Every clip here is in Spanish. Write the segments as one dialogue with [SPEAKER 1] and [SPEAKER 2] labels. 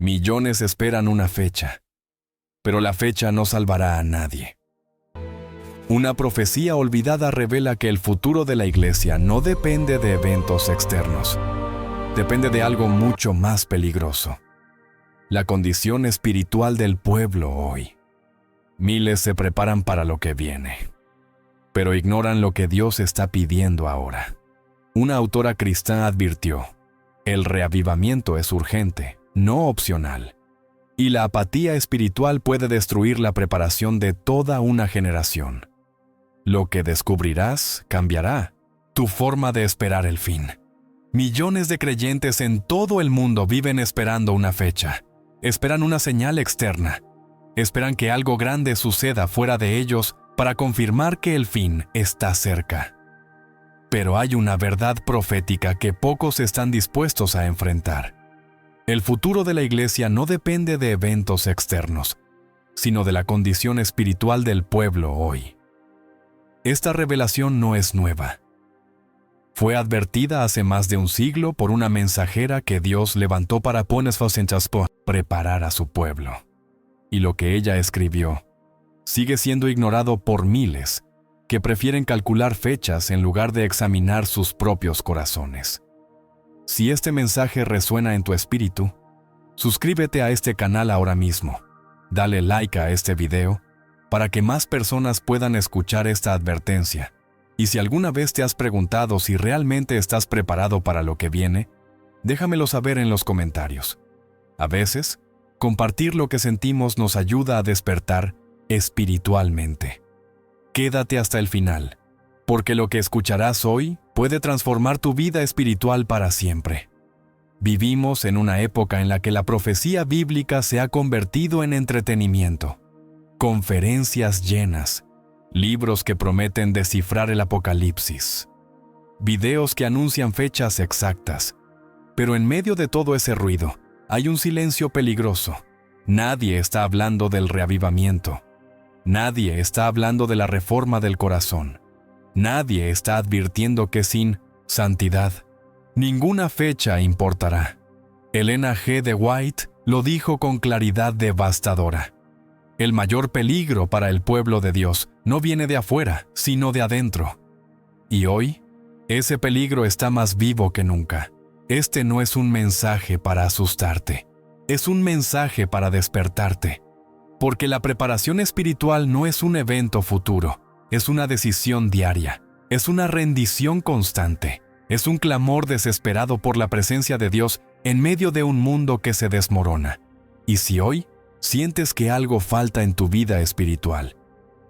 [SPEAKER 1] Millones esperan una fecha, pero la fecha no salvará a nadie. Una profecía olvidada revela que el futuro de la iglesia no depende de eventos externos. Depende de algo mucho más peligroso: la condición espiritual del pueblo hoy. Miles se preparan para lo que viene, pero ignoran lo que Dios está pidiendo ahora. Una autora cristiana advirtió: el reavivamiento es urgente, no opcional, y la apatía espiritual puede destruir la preparación de toda una generación. Lo que descubrirás cambiará tu forma de esperar el fin. Millones de creyentes en todo el mundo viven esperando una fecha. Esperan una señal externa. Esperan que algo grande suceda fuera de ellos para confirmar que el fin está cerca. Pero hay una verdad profética que pocos están dispuestos a enfrentar. El futuro de la iglesia no depende de eventos externos, sino de la condición espiritual del pueblo hoy. Esta revelación no es nueva. Fue advertida hace más de un siglo por una mensajera que Dios levantó para preparar a su pueblo. Y lo que ella escribió sigue siendo ignorado por miles que prefieren calcular fechas en lugar de examinar sus propios corazones. Si este mensaje resuena en tu espíritu, suscríbete a este canal ahora mismo. Dale like a este video para que más personas puedan escuchar esta advertencia. Y si alguna vez te has preguntado si realmente estás preparado para lo que viene, déjamelo saber en los comentarios. A veces, compartir lo que sentimos nos ayuda a despertar espiritualmente. Quédate hasta el final, porque lo que escucharás hoy puede transformar tu vida espiritual para siempre. Vivimos en una época en la que la profecía bíblica se ha convertido en entretenimiento. Conferencias llenas, libros que prometen descifrar el Apocalipsis, videos que anuncian fechas exactas. Pero en medio de todo ese ruido, hay un silencio peligroso. Nadie está hablando del reavivamiento. Nadie está hablando de la reforma del corazón. Nadie está advirtiendo que sin santidad, ninguna fecha importará. Elena G. de White lo dijo con claridad devastadora: el mayor peligro para el pueblo de Dios no viene de afuera, sino de adentro. Y hoy, ese peligro está más vivo que nunca. Este no es un mensaje para asustarte, es un mensaje para despertarte. Porque la preparación espiritual no es un evento futuro, es una decisión diaria, es una rendición constante, es un clamor desesperado por la presencia de Dios en medio de un mundo que se desmorona. Y si hoy sientes que algo falta en tu vida espiritual,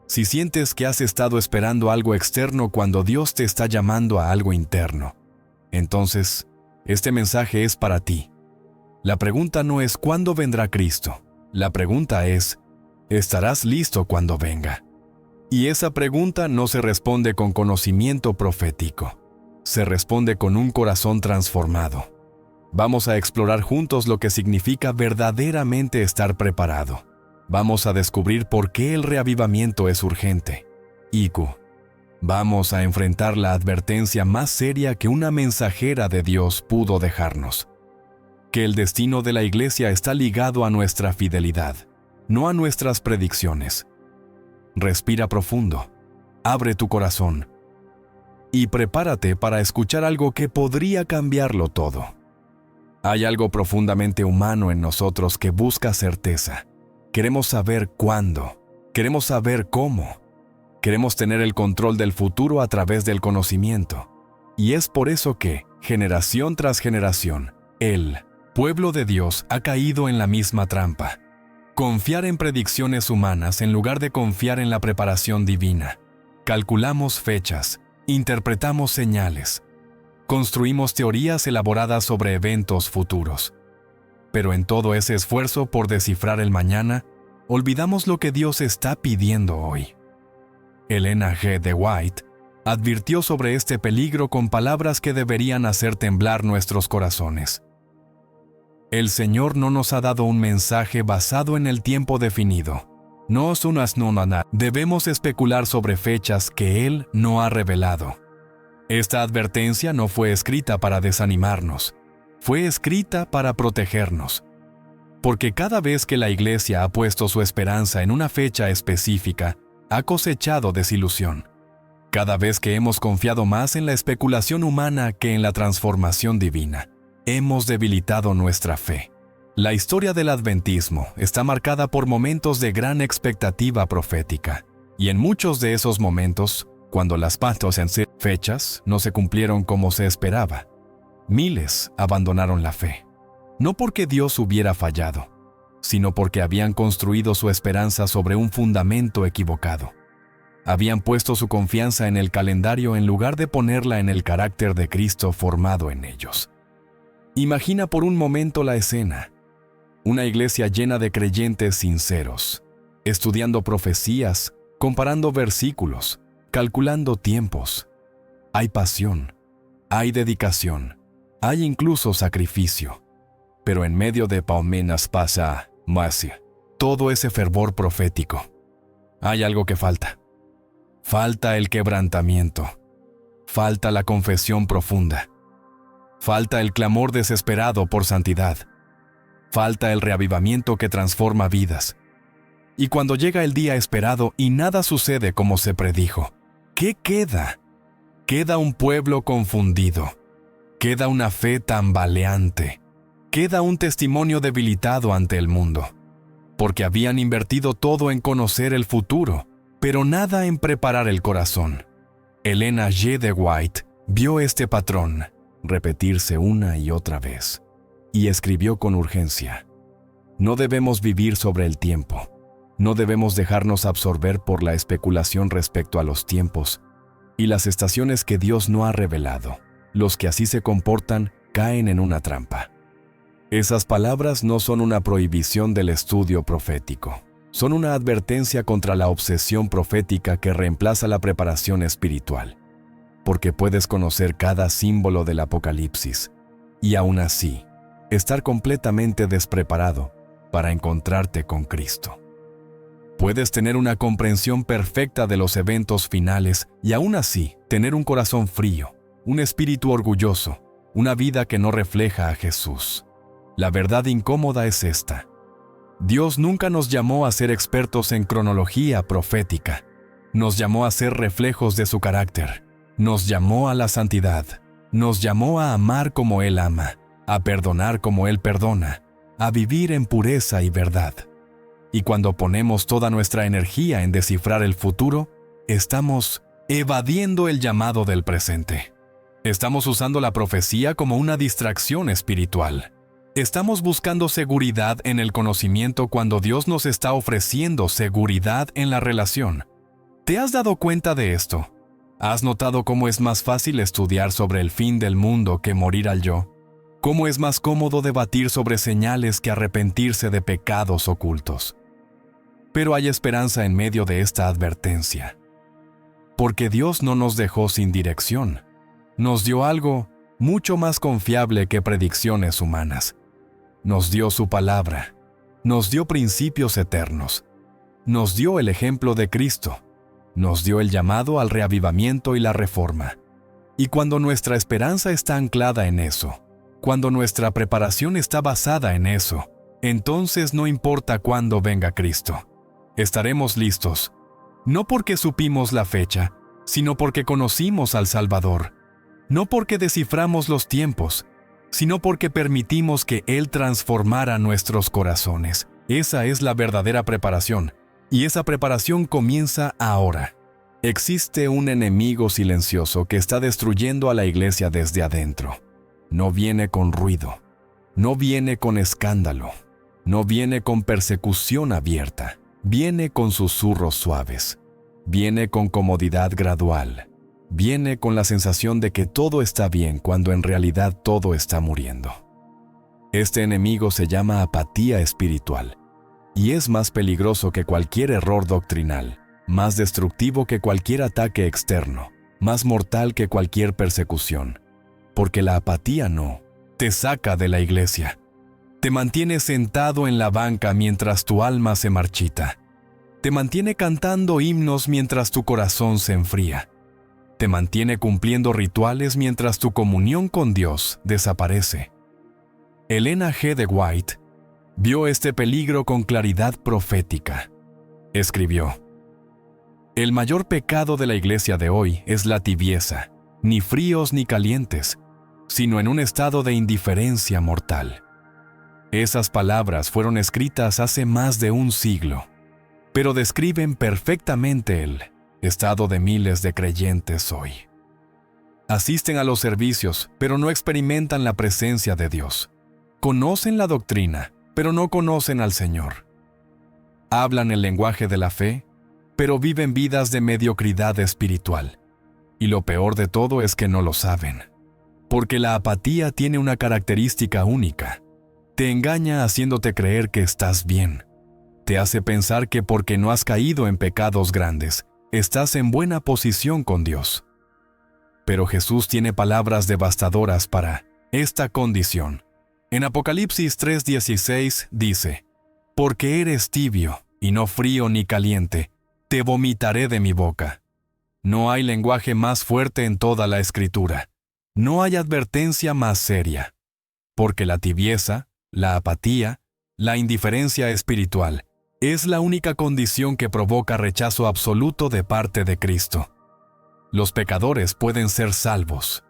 [SPEAKER 1] si sientes que has estado esperando algo externo cuando Dios te está llamando a algo interno, entonces, este mensaje es para ti. La pregunta no es ¿cuándo vendrá Cristo? La pregunta es ¿estarás listo cuando venga? Y esa pregunta no se responde con conocimiento profético. Se responde con un corazón transformado. Vamos a explorar juntos lo que significa verdaderamente estar preparado. Vamos a descubrir por qué el reavivamiento es urgente. Vamos a enfrentar la advertencia más seria que una mensajera de Dios pudo dejarnos: que el destino de la iglesia está ligado a nuestra fidelidad, no a nuestras predicciones. Respira profundo, abre tu corazón y prepárate para escuchar algo que podría cambiarlo todo. Hay algo profundamente humano en nosotros que busca certeza. Queremos saber cuándo, queremos saber cómo, queremos tener el control del futuro a través del conocimiento. Y es por eso que, generación tras generación, el pueblo de Dios ha caído en la misma trampa: confiar en predicciones humanas en lugar de confiar en la preparación divina. Calculamos fechas, interpretamos señales, construimos teorías elaboradas sobre eventos futuros. Pero en todo ese esfuerzo por descifrar el mañana, olvidamos lo que Dios está pidiendo hoy. Elena G. de White advirtió sobre este peligro con palabras que deberían hacer temblar nuestros corazones. El Señor no nos ha dado un mensaje basado en el tiempo definido. Debemos especular sobre fechas que Él no ha revelado. Esta advertencia no fue escrita para desanimarnos, fue escrita para protegernos. Porque cada vez que la Iglesia ha puesto su esperanza en una fecha específica, ha cosechado desilusión. Cada vez que hemos confiado más en la especulación humana que en la transformación divina, hemos debilitado nuestra fe. La historia del adventismo está marcada por momentos de gran expectativa profética, y en muchos de esos momentos, cuando las fechas no se cumplieron como se esperaba, miles abandonaron la fe. No porque Dios hubiera fallado, sino porque habían construido su esperanza sobre un fundamento equivocado. Habían puesto su confianza en el calendario en lugar de ponerla en el carácter de Cristo formado en ellos. Imagina por un momento la escena. Una iglesia llena de creyentes sinceros, estudiando profecías, comparando versículos, calculando tiempos. Hay pasión, hay dedicación, hay incluso sacrificio. Pero en medio de paumenas pasa masia, todo ese fervor profético. Hay algo que falta. Falta el quebrantamiento. Falta la confesión profunda. Falta el clamor desesperado por santidad. Falta el reavivamiento que transforma vidas. Y cuando llega el día esperado y nada sucede como se predijo, ¿qué queda? Queda un pueblo confundido. Queda una fe tambaleante. Queda un testimonio debilitado ante el mundo. Porque habían invertido todo en conocer el futuro, pero nada en preparar el corazón. Elena G. de White vio este patrón repetirse una y otra vez, y escribió con urgencia: no debemos vivir sobre el tiempo. No debemos dejarnos absorber por la especulación respecto a los tiempos y las estaciones que Dios no ha revelado. Los que así se comportan caen en una trampa. Esas palabras no son una prohibición del estudio profético. Son una advertencia contra la obsesión profética que reemplaza la preparación espiritual. Porque puedes conocer cada símbolo del Apocalipsis y aún así estar completamente despreparado para encontrarte con Cristo. Puedes tener una comprensión perfecta de los eventos finales y aún así tener un corazón frío, un espíritu orgulloso, una vida que no refleja a Jesús. La verdad incómoda es esta: Dios nunca nos llamó a ser expertos en cronología profética. Nos llamó a ser reflejos de su carácter. Nos llamó a la santidad. Nos llamó a amar como Él ama, a perdonar como Él perdona, a vivir en pureza y verdad. Y cuando ponemos toda nuestra energía en descifrar el futuro, estamos evadiendo el llamado del presente. Estamos usando la profecía como una distracción espiritual. Estamos buscando seguridad en el conocimiento cuando Dios nos está ofreciendo seguridad en la relación. ¿Te has dado cuenta de esto? ¿Has notado cómo es más fácil estudiar sobre el fin del mundo que morir al yo? ¿Cómo es más cómodo debatir sobre señales que arrepentirse de pecados ocultos? Pero hay esperanza en medio de esta advertencia. Porque Dios no nos dejó sin dirección. Nos dio algo mucho más confiable que predicciones humanas. Nos dio su palabra. Nos dio principios eternos. Nos dio el ejemplo de Cristo. Nos dio el llamado al reavivamiento y la reforma. Y cuando nuestra esperanza está anclada en eso, cuando nuestra preparación está basada en eso, entonces no importa cuándo venga Cristo. Estaremos listos, no porque supimos la fecha, sino porque conocimos al Salvador, no porque desciframos los tiempos, sino porque permitimos que Él transformara nuestros corazones. Esa es la verdadera preparación, y esa preparación comienza ahora. Existe un enemigo silencioso que está destruyendo a la iglesia desde adentro. No viene con ruido, no viene con escándalo, no viene con persecución abierta. Viene con susurros suaves, viene con comodidad gradual, viene con la sensación de que todo está bien cuando en realidad todo está muriendo. Este enemigo se llama apatía espiritual y es más peligroso que cualquier error doctrinal, más destructivo que cualquier ataque externo, más mortal que cualquier persecución, porque la apatía no te saca de la iglesia. Te mantiene sentado en la banca mientras tu alma se marchita. Te mantiene cantando himnos mientras tu corazón se enfría. Te mantiene cumpliendo rituales mientras tu comunión con Dios desaparece. Elena G. de White vio este peligro con claridad profética. Escribió: «El mayor pecado de la iglesia de hoy es la tibieza, ni fríos ni calientes, sino en un estado de indiferencia mortal». Esas palabras fueron escritas hace más de un siglo, pero describen perfectamente el estado de miles de creyentes hoy. Asisten a los servicios, pero no experimentan la presencia de Dios. Conocen la doctrina, pero no conocen al Señor. Hablan el lenguaje de la fe, pero viven vidas de mediocridad espiritual. Y lo peor de todo es que no lo saben, porque la apatía tiene una característica única. Te engaña haciéndote creer que estás bien. Te hace pensar que porque no has caído en pecados grandes, estás en buena posición con Dios. Pero Jesús tiene palabras devastadoras para esta condición. En Apocalipsis 3:16 dice: «Porque eres tibio, y no frío ni caliente, te vomitaré de mi boca». No hay lenguaje más fuerte en toda la Escritura. No hay advertencia más seria. Porque la tibieza, la apatía, la indiferencia espiritual, es la única condición que provoca rechazo absoluto de parte de Cristo. Los pecadores pueden ser salvos.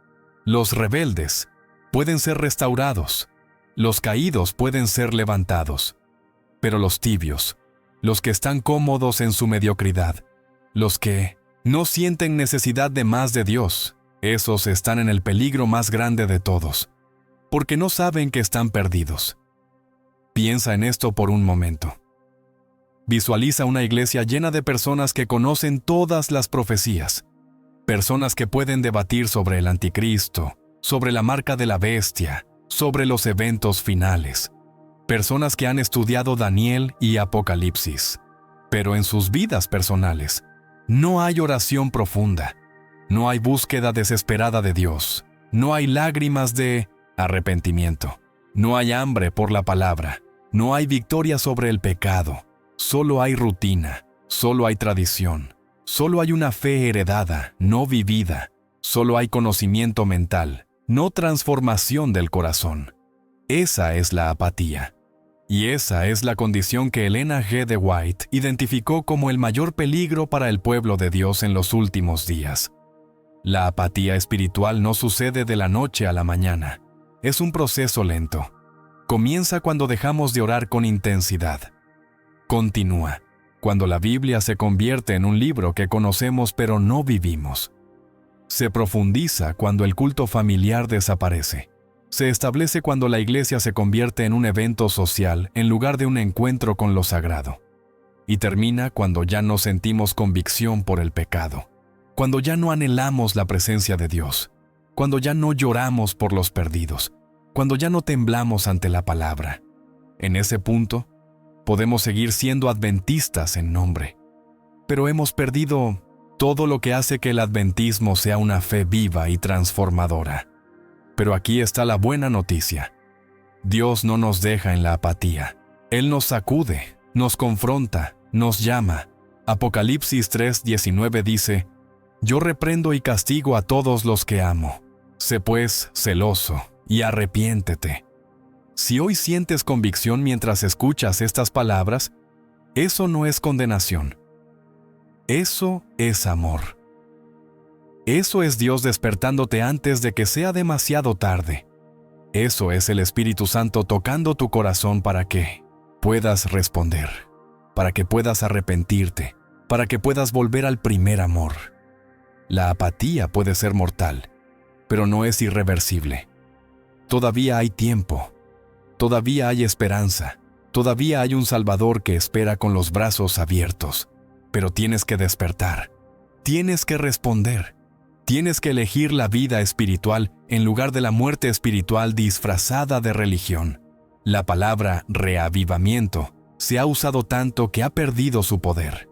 [SPEAKER 1] Los rebeldes pueden ser restaurados. Los caídos pueden ser levantados. Pero los tibios, los que están cómodos en su mediocridad, los que no sienten necesidad de más de Dios, esos están en el peligro más grande de todos, porque no saben que están perdidos. Piensa en esto por un momento. Visualiza una iglesia llena de personas que conocen todas las profecías, personas que pueden debatir sobre el anticristo, sobre la marca de la bestia, sobre los eventos finales, personas que han estudiado Daniel y Apocalipsis, pero en sus vidas personales no hay oración profunda, no hay búsqueda desesperada de Dios, no hay lágrimas de arrepentimiento, no hay hambre por la palabra, no hay victoria sobre el pecado, solo hay rutina, solo hay tradición, solo hay una fe heredada, no vivida, solo hay conocimiento mental, no transformación del corazón. Esa es la apatía. Y esa es la condición que Elena G. de White identificó como el mayor peligro para el pueblo de Dios en los últimos días. La apatía espiritual no sucede de la noche a la mañana. Es un proceso lento. Comienza cuando dejamos de orar con intensidad. Continúa cuando la Biblia se convierte en un libro que conocemos pero no vivimos. Se profundiza cuando el culto familiar desaparece. Se establece cuando la iglesia se convierte en un evento social en lugar de un encuentro con lo sagrado. Y termina cuando ya no sentimos convicción por el pecado, cuando ya no anhelamos la presencia de Dios, cuando ya no lloramos por los perdidos, cuando ya no temblamos ante la palabra. En ese punto, podemos seguir siendo adventistas en nombre, pero hemos perdido todo lo que hace que el adventismo sea una fe viva y transformadora. Pero aquí está la buena noticia. Dios no nos deja en la apatía. Él nos sacude, nos confronta, nos llama. Apocalipsis 3:19 dice: «Yo reprendo y castigo a todos los que amo. Sé pues celoso y arrepiéntete». Si hoy sientes convicción mientras escuchas estas palabras, eso no es condenación. Eso es amor. Eso es Dios despertándote antes de que sea demasiado tarde. Eso es el Espíritu Santo tocando tu corazón para que puedas responder, para que puedas arrepentirte, para que puedas volver al primer amor. La apatía puede ser mortal, pero no es irreversible. Todavía hay tiempo, todavía hay esperanza, todavía hay un Salvador que espera con los brazos abiertos, pero tienes que despertar, tienes que responder. Tienes que elegir la vida espiritual en lugar de la muerte espiritual disfrazada de religión. La palabra reavivamiento se ha usado tanto que ha perdido su poder.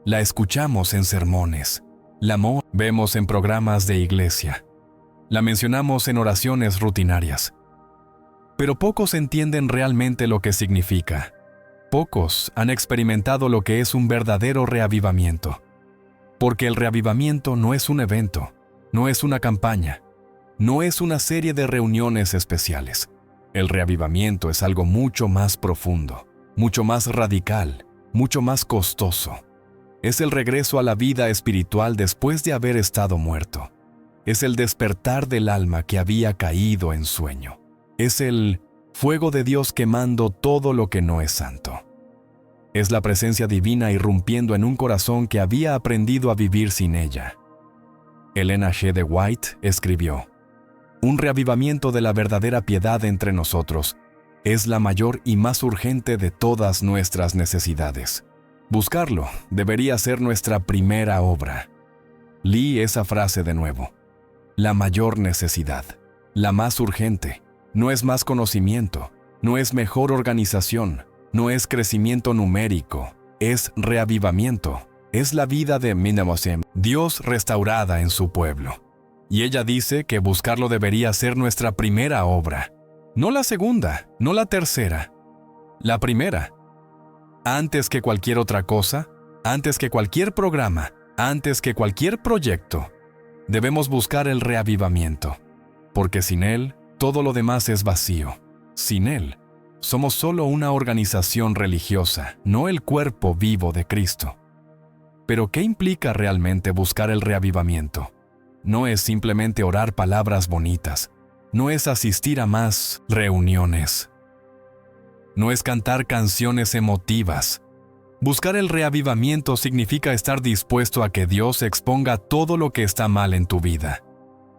[SPEAKER 1] La escuchamos en sermones, la vemos en programas de iglesia, la mencionamos en oraciones rutinarias. Pero pocos entienden realmente lo que significa. Pocos han experimentado lo que es un verdadero reavivamiento. Porque el reavivamiento no es un evento, no es una campaña, no es una serie de reuniones especiales. El reavivamiento es algo mucho más profundo, mucho más radical, mucho más costoso. Es el regreso a la vida espiritual después de haber estado muerto. Es el despertar del alma que había caído en sueño. Es el fuego de Dios quemando todo lo que no es santo. Es la presencia divina irrumpiendo en un corazón que había aprendido a vivir sin ella. Ellen G. de White escribió: un reavivamiento de la verdadera piedad entre nosotros es la mayor y más urgente de todas nuestras necesidades. Buscarlo debería ser nuestra primera obra. Lee esa frase de nuevo. La mayor necesidad, la más urgente, no es más conocimiento, no es mejor organización, no es crecimiento numérico, es reavivamiento, es la vida de Minamosem, Dios restaurada en su pueblo. Y ella dice que buscarlo debería ser nuestra primera obra, no la segunda, no la tercera, la primera. Antes que cualquier otra cosa, antes que cualquier programa, antes que cualquier proyecto, debemos buscar el reavivamiento, porque sin él, todo lo demás es vacío. Sin él, somos solo una organización religiosa, no el cuerpo vivo de Cristo. Pero ¿qué implica realmente buscar el reavivamiento? No es simplemente orar palabras bonitas, no es asistir a más reuniones, no es cantar canciones emotivas. Buscar el reavivamiento significa estar dispuesto a que Dios exponga todo lo que está mal en tu vida.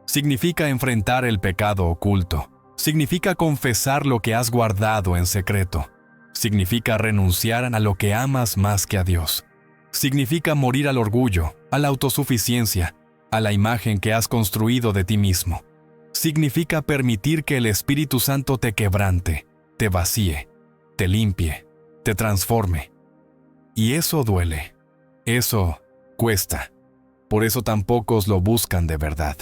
[SPEAKER 1] Significa enfrentar el pecado oculto. Significa confesar lo que has guardado en secreto. Significa renunciar a lo que amas más que a Dios. Significa morir al orgullo, a la autosuficiencia, a la imagen que has construido de ti mismo. Significa permitir que el Espíritu Santo te quebrante, te vacíe, te limpie, te transforme. Y eso duele. Eso cuesta. Por eso tan pocos lo buscan de verdad.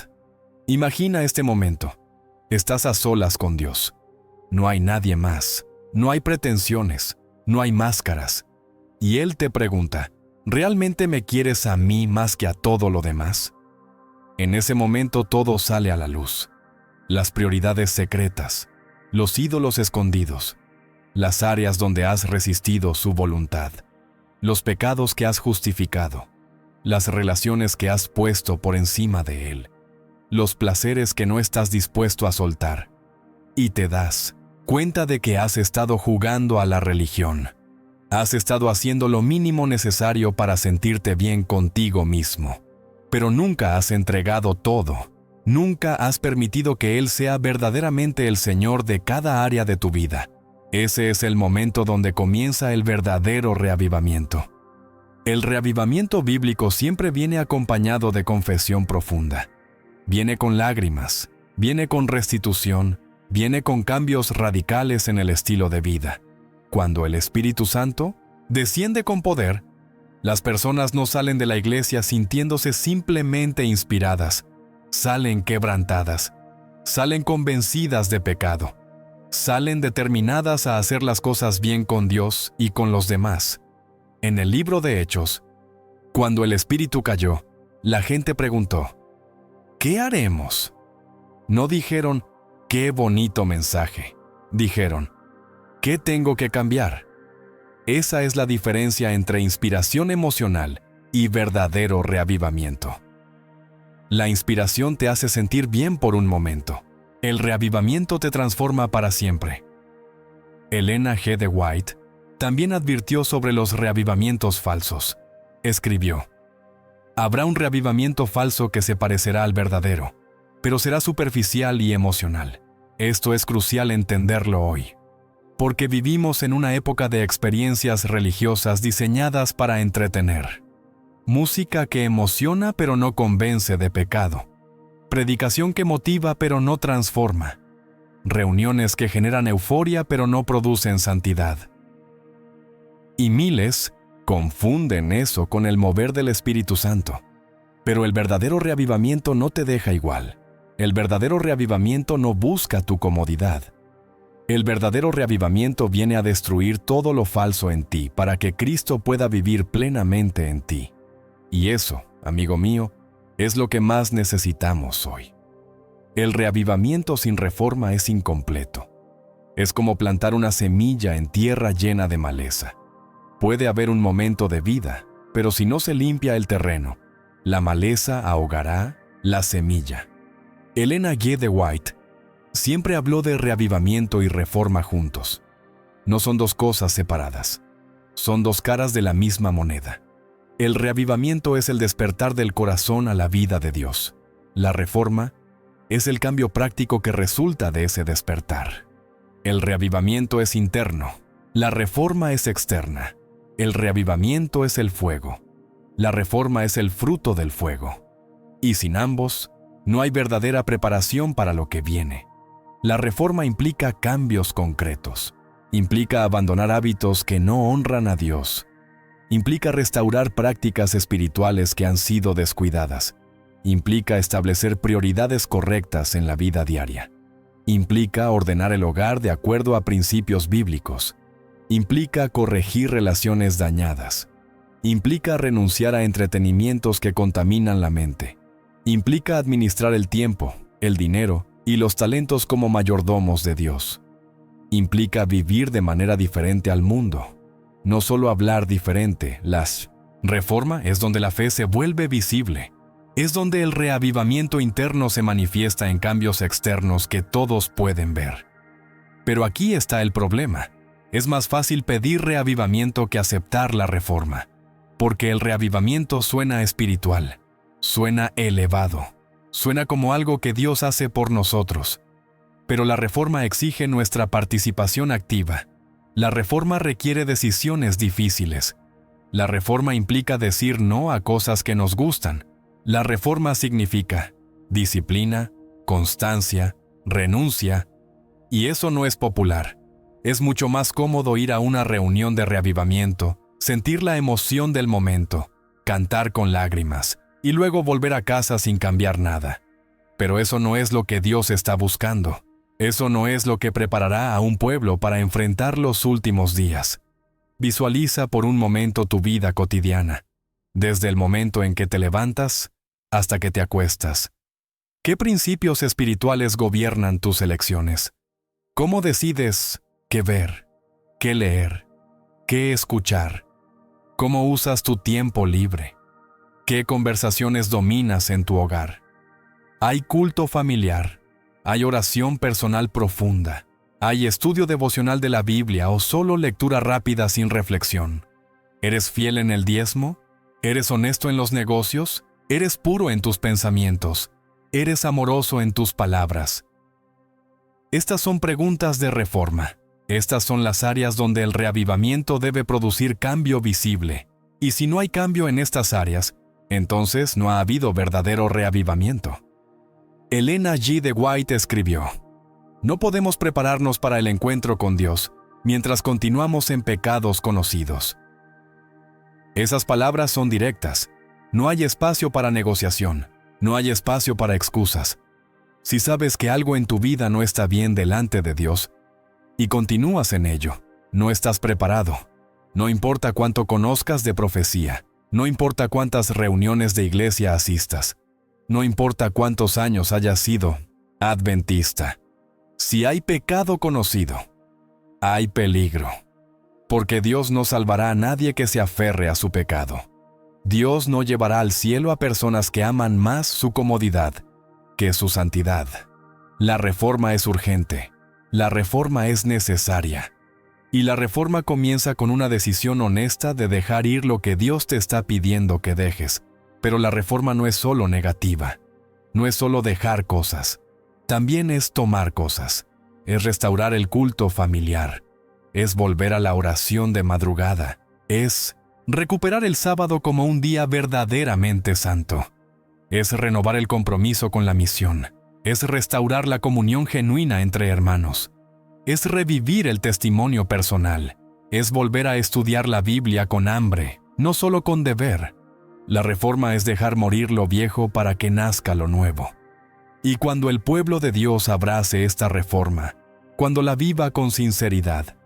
[SPEAKER 1] Imagina este momento. Estás a solas con Dios. No hay nadie más. No hay pretensiones. No hay máscaras. Y Él te pregunta, ¿realmente me quieres a mí más que a todo lo demás? En ese momento todo sale a la luz. Las prioridades secretas, los ídolos escondidos, las áreas donde has resistido su voluntad, los pecados que has justificado, las relaciones que has puesto por encima de Él, los placeres que no estás dispuesto a soltar, y te das cuenta de que has estado jugando a la religión. Has estado haciendo lo mínimo necesario para sentirte bien contigo mismo, pero nunca has entregado todo. Nunca has permitido que Él sea verdaderamente el Señor de cada área de tu vida. Ese es el momento donde comienza el verdadero reavivamiento. El reavivamiento bíblico siempre viene acompañado de confesión profunda. Viene con lágrimas, viene con restitución, viene con cambios radicales en el estilo de vida. Cuando el Espíritu Santo desciende con poder, las personas no salen de la iglesia sintiéndose simplemente inspiradas. Salen quebrantadas, salen convencidas de pecado, salen determinadas a hacer las cosas bien con Dios y con los demás. En el libro de Hechos, cuando el Espíritu cayó, la gente preguntó, ¿qué haremos? No dijeron, ¡qué bonito mensaje! Dijeron, ¿qué tengo que cambiar? Esa es la diferencia entre inspiración emocional y verdadero reavivamiento. La inspiración te hace sentir bien por un momento. El reavivamiento te transforma para siempre. Ellen G. de White también advirtió sobre los reavivamientos falsos. Escribió, habrá un reavivamiento falso que se parecerá al verdadero, pero será superficial y emocional. Esto es crucial entenderlo hoy, porque vivimos en una época de experiencias religiosas diseñadas para entretener. Música que emociona pero no convence de pecado. Predicación que motiva pero no transforma. Reuniones que generan euforia pero no producen santidad. Y miles confunden eso con el mover del Espíritu Santo. Pero el verdadero reavivamiento no te deja igual. El verdadero reavivamiento no busca tu comodidad. El verdadero reavivamiento viene a destruir todo lo falso en ti para que Cristo pueda vivir plenamente en ti. Y eso, amigo mío, es lo que más necesitamos hoy. El reavivamiento sin reforma es incompleto. Es como plantar una semilla en tierra llena de maleza. Puede haber un momento de vida, pero si no se limpia el terreno, la maleza ahogará la semilla. Ellen G. White siempre habló de reavivamiento y reforma juntos. No son dos cosas separadas, son dos caras de la misma moneda. El reavivamiento es el despertar del corazón a la vida de Dios. La reforma es el cambio práctico que resulta de ese despertar. El reavivamiento es interno, la reforma es externa. El reavivamiento es el fuego, la reforma es el fruto del fuego. Y sin ambos, no hay verdadera preparación para lo que viene. La reforma implica cambios concretos, implica abandonar hábitos que no honran a Dios, implica restaurar prácticas espirituales que han sido descuidadas, implica establecer prioridades correctas en la vida diaria, implica ordenar el hogar de acuerdo a principios bíblicos, implica corregir relaciones dañadas, implica renunciar a entretenimientos que contaminan la mente, implica administrar el tiempo, el dinero y los talentos como mayordomos de Dios. Implica vivir de manera diferente al mundo, no solo hablar diferente. La reforma es donde la fe se vuelve visible, es donde el reavivamiento interno se manifiesta en cambios externos que todos pueden ver. Pero aquí está el problema. Es más fácil pedir reavivamiento que aceptar la reforma, porque el reavivamiento suena espiritual, suena elevado, suena como algo que Dios hace por nosotros. Pero la reforma exige nuestra participación activa. La reforma requiere decisiones difíciles. La reforma implica decir no a cosas que nos gustan. La reforma significa disciplina, constancia, renuncia, y eso no es popular. Es mucho más cómodo ir a una reunión de reavivamiento, sentir la emoción del momento, cantar con lágrimas, y luego volver a casa sin cambiar nada. Pero eso no es lo que Dios está buscando. Eso no es lo que preparará a un pueblo para enfrentar los últimos días. Visualiza por un momento tu vida cotidiana, desde el momento en que te levantas hasta que te acuestas. ¿Qué principios espirituales gobiernan tus elecciones? ¿Cómo decides qué ver, qué leer, qué escuchar? ¿Cómo usas tu tiempo libre? ¿Qué conversaciones dominas en tu hogar? ¿Hay culto familiar? ¿Hay oración personal profunda? ¿Hay estudio devocional de la Biblia o solo lectura rápida sin reflexión? ¿Eres fiel en el diezmo? ¿Eres honesto en los negocios? ¿Eres puro en tus pensamientos? ¿Eres amoroso en tus palabras? Estas son preguntas de reforma. Estas son las áreas donde el reavivamiento debe producir cambio visible. Y si no hay cambio en estas áreas, entonces no ha habido verdadero reavivamiento. Ellen G. White escribió: no podemos prepararnos para el encuentro con Dios mientras continuamos en pecados conocidos. Esas palabras son directas. No hay espacio para negociación. No hay espacio para excusas. Si sabes que algo en tu vida no está bien delante de Dios y continúas en ello, no estás preparado. No importa cuánto conozcas de profecía, no importa cuántas reuniones de iglesia asistas, no importa cuántos años hayas sido adventista. Si hay pecado conocido, hay peligro, porque Dios no salvará a nadie que se aferre a su pecado. Dios no llevará al cielo a personas que aman más su comodidad que su santidad. La reforma es urgente, la reforma es necesaria, y la reforma comienza con una decisión honesta de dejar ir lo que Dios te está pidiendo que dejes. Pero la reforma no es solo negativa, no es solo dejar cosas, también es tomar cosas, es restaurar el culto familiar, es volver a la oración de madrugada, es recuperar el sábado como un día verdaderamente santo, es renovar el compromiso con la misión, es restaurar la comunión genuina entre hermanos, es revivir el testimonio personal, es volver a estudiar la Biblia con hambre, no solo con deber. La reforma es dejar morir lo viejo para que nazca lo nuevo. Y cuando el pueblo de Dios abrace esta reforma, cuando la viva con sinceridad,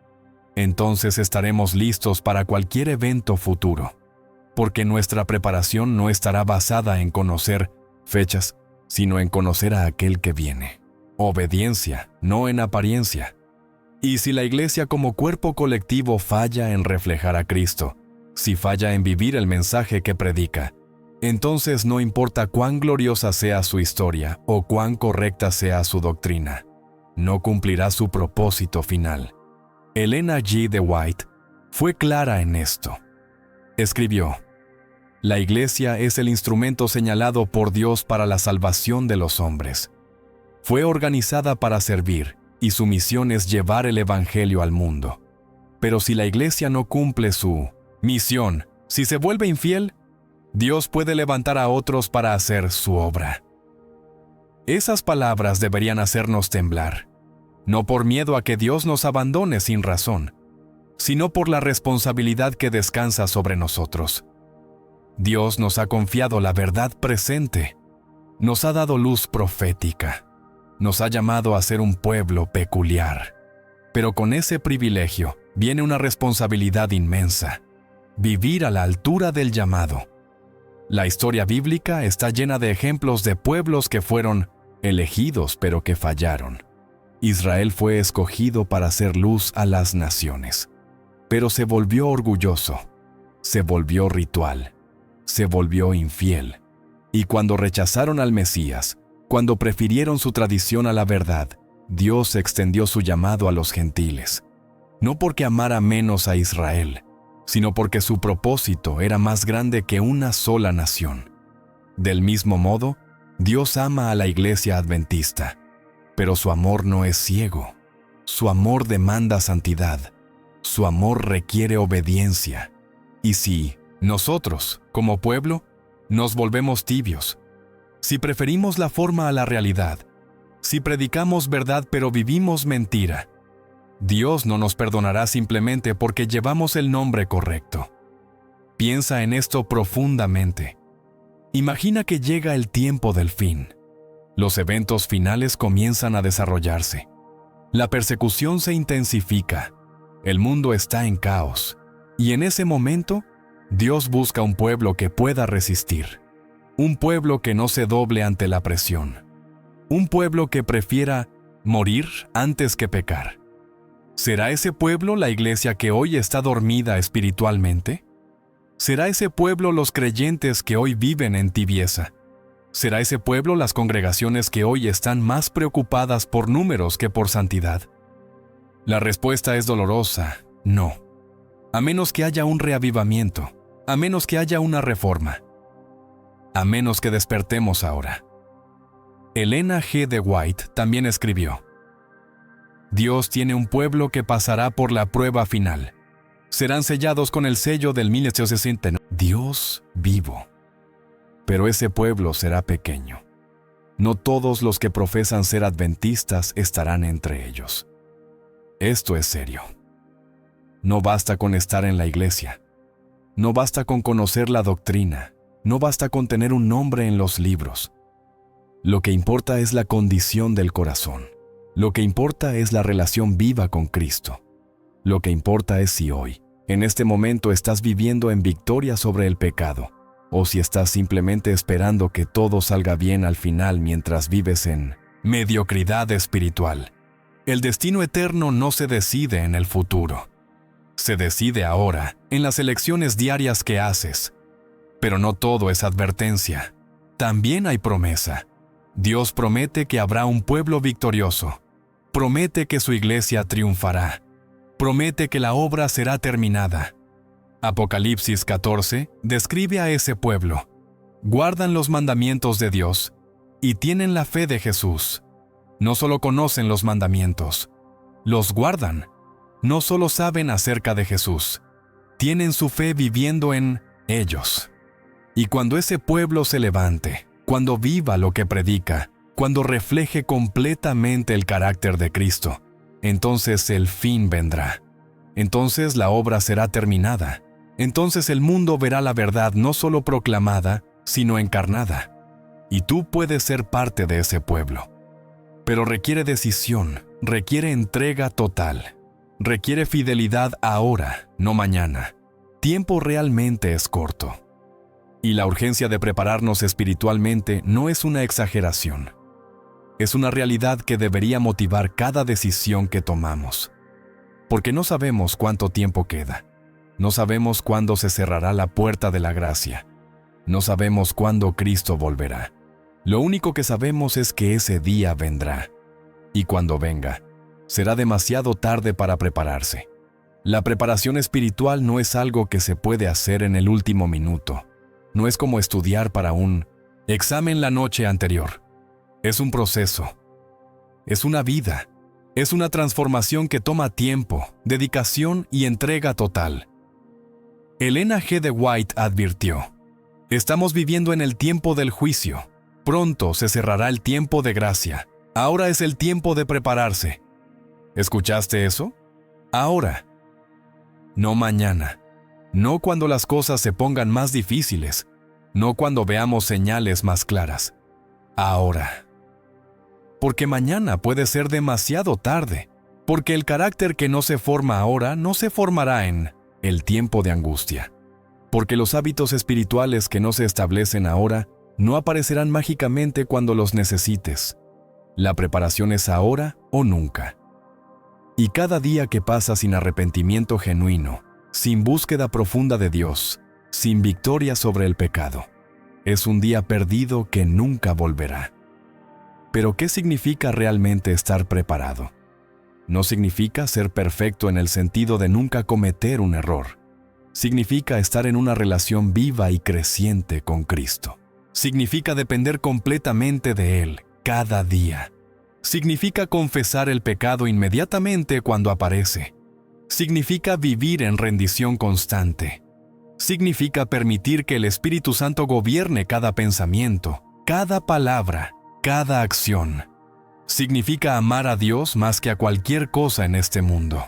[SPEAKER 1] entonces estaremos listos para cualquier evento futuro, porque nuestra preparación no estará basada en conocer fechas, sino en conocer a aquel que viene. Obediencia, no en apariencia. Y si la iglesia como cuerpo colectivo falla en reflejar a Cristo, si falla en vivir el mensaje que predica, entonces no importa cuán gloriosa sea su historia o cuán correcta sea su doctrina, no cumplirá su propósito final. Ellen G. de White fue clara en esto. Escribió: la iglesia es el instrumento señalado por Dios para la salvación de los hombres. Fue organizada para servir, y su misión es llevar el evangelio al mundo. Pero si la iglesia no cumple su misión, si se vuelve infiel, Dios puede levantar a otros para hacer su obra. Esas palabras deberían hacernos temblar, no por miedo a que Dios nos abandone sin razón, sino por la responsabilidad que descansa sobre nosotros. Dios nos ha confiado la verdad presente, nos ha dado luz profética, nos ha llamado a ser un pueblo peculiar. Pero con ese privilegio viene una responsabilidad inmensa: vivir a la altura del llamado. La historia bíblica está llena de ejemplos de pueblos que fueron elegidos pero que fallaron. Israel fue escogido para hacer luz a las naciones, pero se volvió orgulloso, se volvió ritual, se volvió infiel. Y cuando rechazaron al Mesías, cuando prefirieron su tradición a la verdad, Dios extendió su llamado a los gentiles, no porque amara menos a Israel, sino porque su propósito era más grande que una sola nación. Del mismo modo, Dios ama a la iglesia adventista, pero su amor no es ciego. Su amor demanda santidad. Su amor requiere obediencia. Y si nosotros, como pueblo, nos volvemos tibios, si preferimos la forma a la realidad, si predicamos verdad pero vivimos mentira, Dios no nos perdonará simplemente porque llevamos el nombre correcto. Piensa en esto profundamente. Imagina que llega el tiempo del fin. Los eventos finales comienzan a desarrollarse. La persecución se intensifica. El mundo está en caos. Y en ese momento, Dios busca un pueblo que pueda resistir. Un pueblo que no se doble ante la presión. Un pueblo que prefiera morir antes que pecar. ¿Será ese pueblo la iglesia que hoy está dormida espiritualmente? ¿Será ese pueblo los creyentes que hoy viven en tibieza? ¿Será ese pueblo las congregaciones que hoy están más preocupadas por números que por santidad? La respuesta es dolorosa: no. A menos que haya un reavivamiento, a menos que haya una reforma, a menos que despertemos ahora. Ellen G. de White también escribió: Dios tiene un pueblo que pasará por la prueba final. Serán sellados con el sello del 1869. Dios vivo. Pero ese pueblo será pequeño. No todos los que profesan ser adventistas estarán entre ellos. Esto es serio. No basta con estar en la iglesia. No basta con conocer la doctrina. No basta con tener un nombre en los libros. Lo que importa es la condición del corazón. Lo que importa es la relación viva con Cristo. Lo que importa es si hoy, en este momento, estás viviendo en victoria sobre el pecado, o si estás simplemente esperando que todo salga bien al final mientras vives en mediocridad espiritual. El destino eterno no se decide en el futuro. Se decide ahora, en las elecciones diarias que haces. Pero no todo es advertencia. También hay promesa. Dios promete que habrá un pueblo victorioso. Promete que su iglesia triunfará. Promete que la obra será terminada. Apocalipsis 14 describe a ese pueblo. Guardan los mandamientos de Dios y tienen la fe de Jesús. No solo conocen los mandamientos, los guardan. No solo saben acerca de Jesús, tienen su fe viviendo en ellos. Y cuando ese pueblo se levante, cuando viva lo que predica, cuando refleje completamente el carácter de Cristo, entonces el fin vendrá. Entonces la obra será terminada. Entonces el mundo verá la verdad no solo proclamada, sino encarnada. Y tú puedes ser parte de ese pueblo. Pero requiere decisión, requiere entrega total. Requiere fidelidad ahora, no mañana. Tiempo realmente es corto. Y la urgencia de prepararnos espiritualmente no es una exageración. Es una realidad que debería motivar cada decisión que tomamos. porque no sabemos cuánto tiempo queda. No sabemos cuándo se cerrará la puerta de la gracia. No sabemos cuándo Cristo volverá. Lo único que sabemos es que ese día vendrá. Y cuando venga, será demasiado tarde para prepararse. La preparación espiritual no es algo que se puede hacer en el último minuto. No es como estudiar para un examen la noche anterior. Es un proceso. Es una vida. Es una transformación que toma tiempo, dedicación y entrega total. Elena G. de White advirtió: estamos viviendo en el tiempo del juicio. Pronto se cerrará el tiempo de gracia. Ahora es el tiempo de prepararse. ¿Escuchaste eso? Ahora. No mañana. No cuando las cosas se pongan más difíciles. No cuando veamos señales más claras. Ahora. Porque mañana puede ser demasiado tarde. Porque el carácter que no se forma ahora no se formará en el tiempo de angustia. Porque los hábitos espirituales que no se establecen ahora no aparecerán mágicamente cuando los necesites. La preparación es ahora o nunca. Y cada día que pasa sin arrepentimiento genuino, sin búsqueda profunda de Dios, sin victoria sobre el pecado, es un día perdido que nunca volverá. Pero ¿qué significa realmente estar preparado? No significa ser perfecto en el sentido de nunca cometer un error. Significa estar en una relación viva y creciente con Cristo. Significa depender completamente de Él cada día. Significa confesar el pecado inmediatamente cuando aparece. Significa vivir en rendición constante. Significa permitir que el Espíritu Santo gobierne cada pensamiento, cada palabra, cada acción. Significa amar a Dios más que a cualquier cosa en este mundo.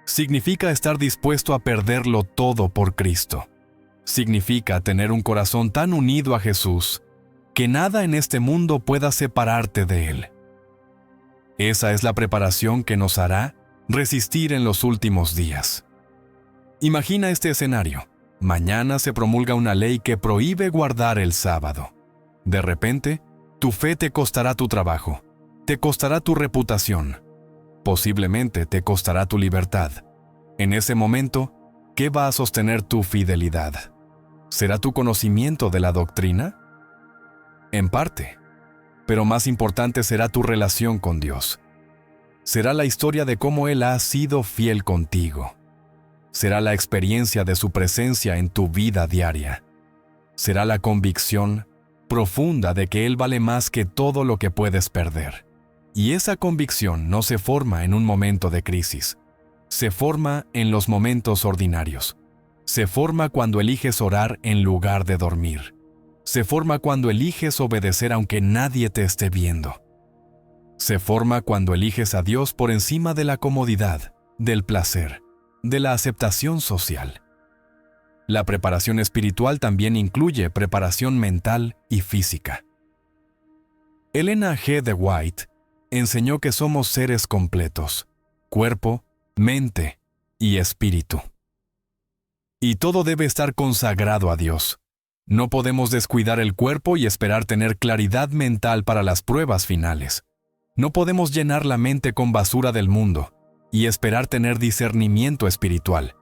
[SPEAKER 1] Significa estar dispuesto a perderlo todo por Cristo. Significa tener un corazón tan unido a Jesús que nada en este mundo pueda separarte de Él. Esa es la preparación que nos hará resistir en los últimos días. Imagina este escenario. Mañana se promulga una ley que prohíbe guardar el sábado. De repente, tu fe te costará tu trabajo, te costará tu reputación, posiblemente te costará tu libertad. En ese momento, ¿qué va a sostener tu fidelidad? ¿Será tu conocimiento de la doctrina? En parte, pero más importante será tu relación con Dios. Será la historia de cómo Él ha sido fiel contigo. Será la experiencia de su presencia en tu vida diaria. Será la convicción profunda de que Él vale más que todo lo que puedes perder. Y esa convicción no se forma en un momento de crisis. Se forma en los momentos ordinarios. Se forma cuando eliges orar en lugar de dormir. Se forma cuando eliges obedecer aunque nadie te esté viendo. Se forma cuando eliges a Dios por encima de la comodidad, del placer, de la aceptación social. La preparación espiritual también incluye preparación mental y física. Elena G. de White enseñó que somos seres completos, cuerpo, mente y espíritu. Y todo debe estar consagrado a Dios. No podemos descuidar el cuerpo y esperar tener claridad mental para las pruebas finales. No podemos llenar la mente con basura del mundo y esperar tener discernimiento espiritual.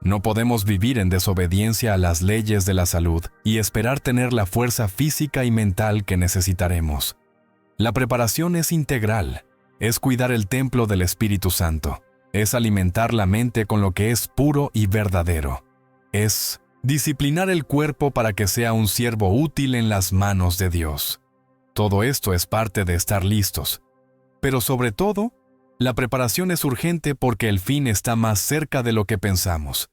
[SPEAKER 1] No podemos vivir en desobediencia a las leyes de la salud y esperar tener la fuerza física y mental que necesitaremos. La preparación es integral, es cuidar el templo del Espíritu Santo, es alimentar la mente con lo que es puro y verdadero, es disciplinar el cuerpo para que sea un siervo útil en las manos de Dios. Todo esto es parte de estar listos. Pero sobre todo, la preparación es urgente porque el fin está más cerca de lo que pensamos.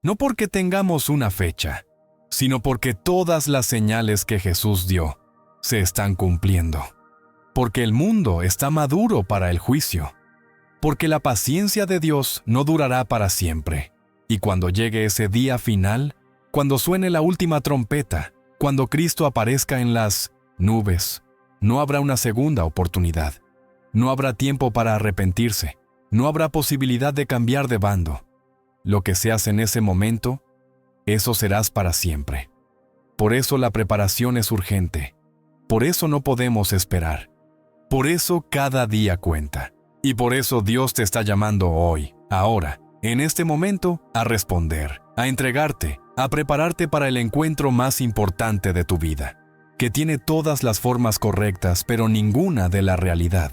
[SPEAKER 1] No porque tengamos una fecha, sino porque todas las señales que Jesús dio se están cumpliendo. Porque el mundo está maduro para el juicio. Porque la paciencia de Dios no durará para siempre. Y cuando llegue ese día final, cuando suene la última trompeta, cuando Cristo aparezca en las nubes, no habrá una segunda oportunidad. No habrá tiempo para arrepentirse. No habrá posibilidad de cambiar de bando. Lo que seas en ese momento, eso serás para siempre. Por eso la preparación es urgente. Por eso no podemos esperar. Por eso cada día cuenta. Y por eso Dios te está llamando hoy ahora, en este momento, a responder, a entregarte, a prepararte para el encuentro más importante de tu vida, que tiene todas las formas correctas, pero ninguna de la realidad.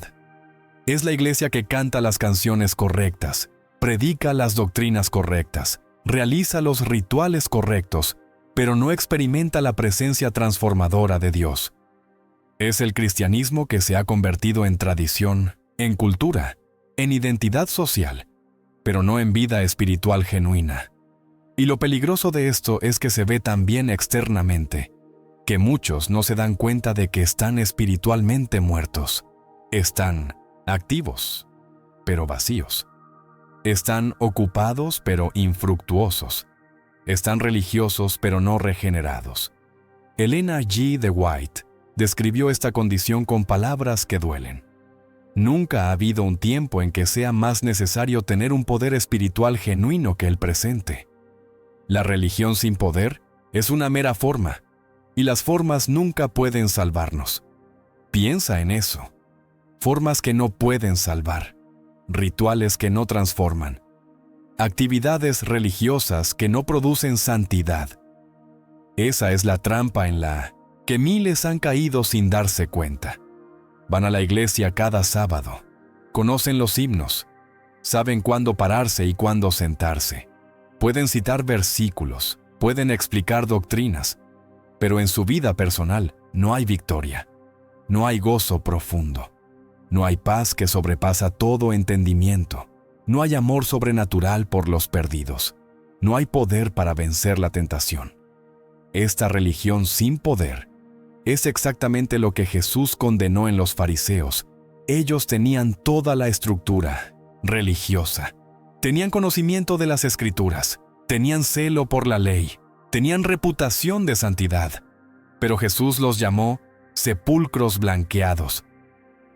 [SPEAKER 1] Es la iglesia que canta las canciones correctas, predica las doctrinas correctas, realiza los rituales correctos, pero no experimenta la presencia transformadora de Dios. Es el cristianismo que se ha convertido en tradición, en cultura, en identidad social, pero no en vida espiritual genuina. Y lo peligroso de esto es que se ve también externamente, que muchos no se dan cuenta de que están espiritualmente muertos. Están activos, pero vacíos. Están ocupados, pero infructuosos. Están religiosos, pero no regenerados. Elena G. de White describió esta condición con palabras que duelen. Nunca ha habido un tiempo en que sea más necesario tener un poder espiritual genuino que el presente. La religión sin poder es una mera forma, y las formas nunca pueden salvarnos. Piensa en eso. Formas que no pueden salvar, rituales que no transforman, actividades religiosas que no producen santidad. Esa es la trampa en la que miles han caído sin darse cuenta. Van a la iglesia cada sábado, conocen los himnos, saben cuándo pararse y cuándo sentarse. Pueden citar versículos, pueden explicar doctrinas, pero en su vida personal no hay victoria, no hay gozo profundo, no hay paz que sobrepasa todo entendimiento, no hay amor sobrenatural por los perdidos, no hay poder para vencer la tentación. Esta religión sin poder es exactamente lo que Jesús condenó en los fariseos. Ellos tenían toda la estructura religiosa. Tenían conocimiento de las Escrituras, tenían celo por la ley, tenían reputación de santidad. Pero Jesús los llamó sepulcros blanqueados,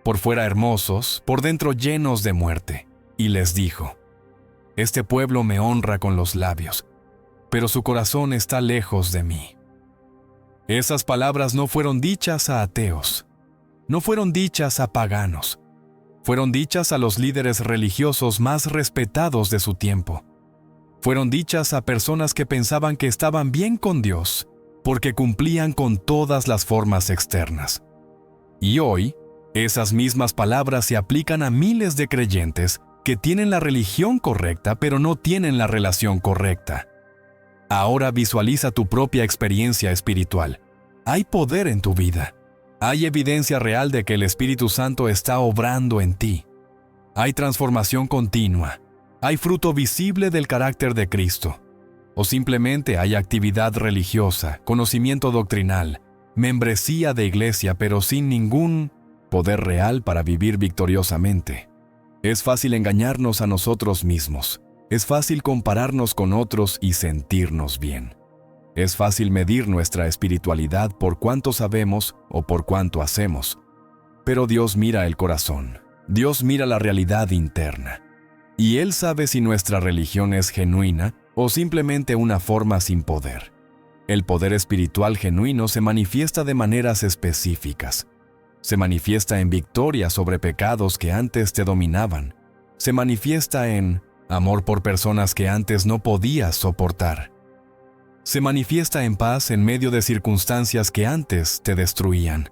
[SPEAKER 1] por fuera hermosos, por dentro llenos de muerte, y les dijo: Este pueblo me honra con los labios, pero su corazón está lejos de mí. Esas palabras no fueron dichas a ateos, no fueron dichas a paganos, fueron dichas a los líderes religiosos más respetados de su tiempo. Fueron dichas a personas que pensaban que estaban bien con Dios, porque cumplían con todas las formas externas. Y hoy, esas mismas palabras se aplican a miles de creyentes que tienen la religión correcta, pero no tienen la relación correcta. Ahora visualiza tu propia experiencia espiritual. Hay poder en tu vida. Hay evidencia real de que el Espíritu Santo está obrando en ti. Hay transformación continua. Hay fruto visible del carácter de Cristo. O simplemente hay actividad religiosa, conocimiento doctrinal, membresía de iglesia, pero sin ningún poder real para vivir victoriosamente. Es fácil engañarnos a nosotros mismos. Es fácil compararnos con otros y sentirnos bien. Es fácil medir nuestra espiritualidad por cuánto sabemos o por cuánto hacemos. Pero Dios mira el corazón. Dios mira la realidad interna. Y Él sabe si nuestra religión es genuina o simplemente una forma sin poder. El poder espiritual genuino se manifiesta de maneras específicas. Se manifiesta en victoria sobre pecados que antes te dominaban. Se manifiesta en amor por personas que antes no podías soportar. Se manifiesta en paz en medio de circunstancias que antes te destruían.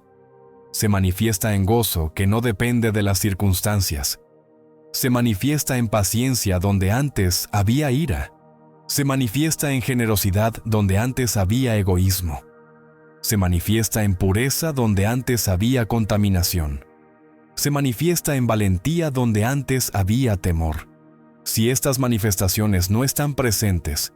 [SPEAKER 1] Se manifiesta en gozo que no depende de las circunstancias. Se manifiesta en paciencia donde antes había ira. Se manifiesta en generosidad donde antes había egoísmo. Se manifiesta en pureza donde antes había contaminación. Se manifiesta en valentía donde antes había temor. Si estas manifestaciones no están presentes,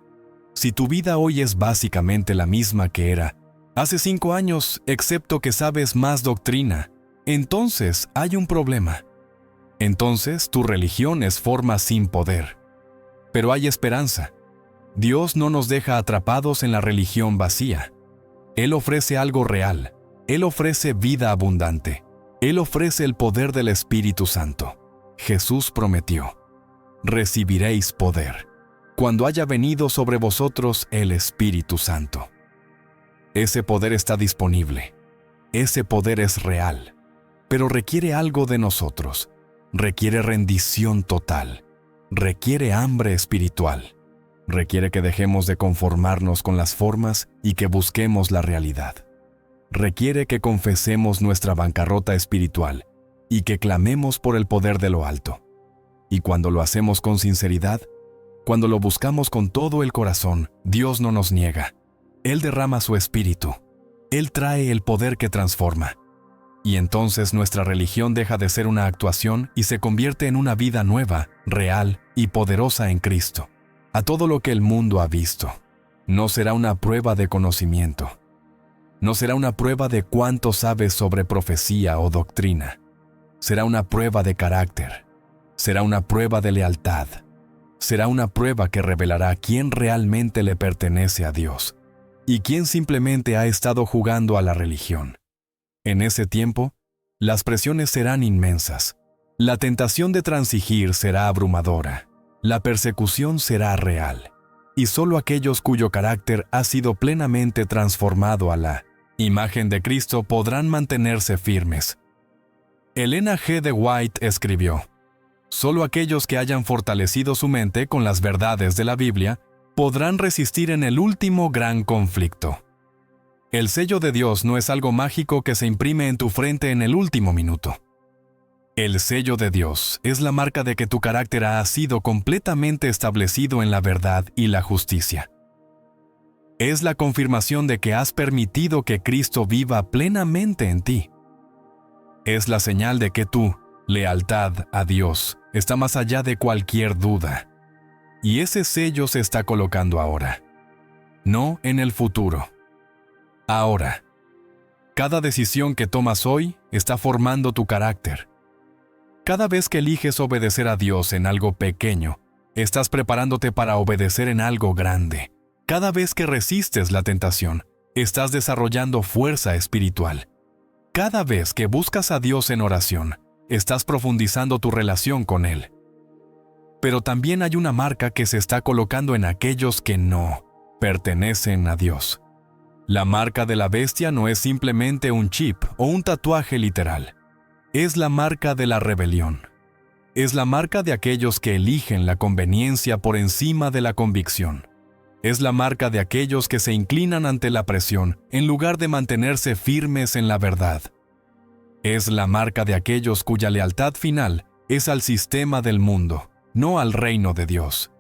[SPEAKER 1] si tu vida hoy es básicamente la misma que era hace 5 años, excepto que sabes más doctrina, entonces hay un problema. Entonces tu religión es forma sin poder. Pero hay esperanza. Dios no nos deja atrapados en la religión vacía. Él ofrece algo real. Él ofrece vida abundante. Él ofrece el poder del Espíritu Santo. Jesús prometió: recibiréis poder cuando haya venido sobre vosotros el Espíritu Santo. Ese poder está disponible. Ese poder es real, pero requiere algo de nosotros. Requiere rendición total. requiere hambre espiritual. Requiere que dejemos de conformarnos con las formas y que busquemos la realidad. Requiere que confesemos nuestra bancarrota espiritual y que clamemos por el poder de lo alto. Y cuando lo hacemos con sinceridad, cuando lo buscamos con todo el corazón, Dios no nos niega. Él derrama su espíritu. Él trae el poder que transforma. Y entonces nuestra religión deja de ser una actuación y se convierte en una vida nueva, real y poderosa en Cristo. A todo lo que el mundo ha visto. No será una prueba de conocimiento. No será una prueba de cuánto sabes sobre profecía o doctrina. Será una prueba de carácter. Será una prueba de lealtad. Será una prueba que revelará quién realmente le pertenece a Dios y quién simplemente ha estado jugando a la religión. En ese tiempo, las presiones serán inmensas. La tentación de transigir será abrumadora. La persecución será real. Y solo aquellos cuyo carácter ha sido plenamente transformado a la imagen de Cristo podrán mantenerse firmes. Elena G. de White escribió: solo aquellos que hayan fortalecido su mente con las verdades de la Biblia podrán resistir en el último gran conflicto. El sello de Dios no es algo mágico que se imprime en tu frente en el último minuto. El sello de Dios es la marca de que tu carácter ha sido completamente establecido en la verdad y la justicia. Es la confirmación de que has permitido que Cristo viva plenamente en ti. Es la señal de que tu lealtad a Dios está más allá de cualquier duda. Y ese sello se está colocando ahora, no en el futuro. Ahora, cada decisión que tomas hoy está formando tu carácter. Cada vez que eliges obedecer a Dios en algo pequeño, estás preparándote para obedecer en algo grande. Cada vez que resistes la tentación, estás desarrollando fuerza espiritual. Cada vez que buscas a Dios en oración, estás profundizando tu relación con Él. Pero también hay una marca que se está colocando en aquellos que no pertenecen a Dios. La marca de la bestia no es simplemente un chip o un tatuaje literal. Es la marca de la rebelión. Es la marca de aquellos que eligen la conveniencia por encima de la convicción. Es la marca de aquellos que se inclinan ante la presión en lugar de mantenerse firmes en la verdad. Es la marca de aquellos cuya lealtad final es al sistema del mundo, no al reino de Dios.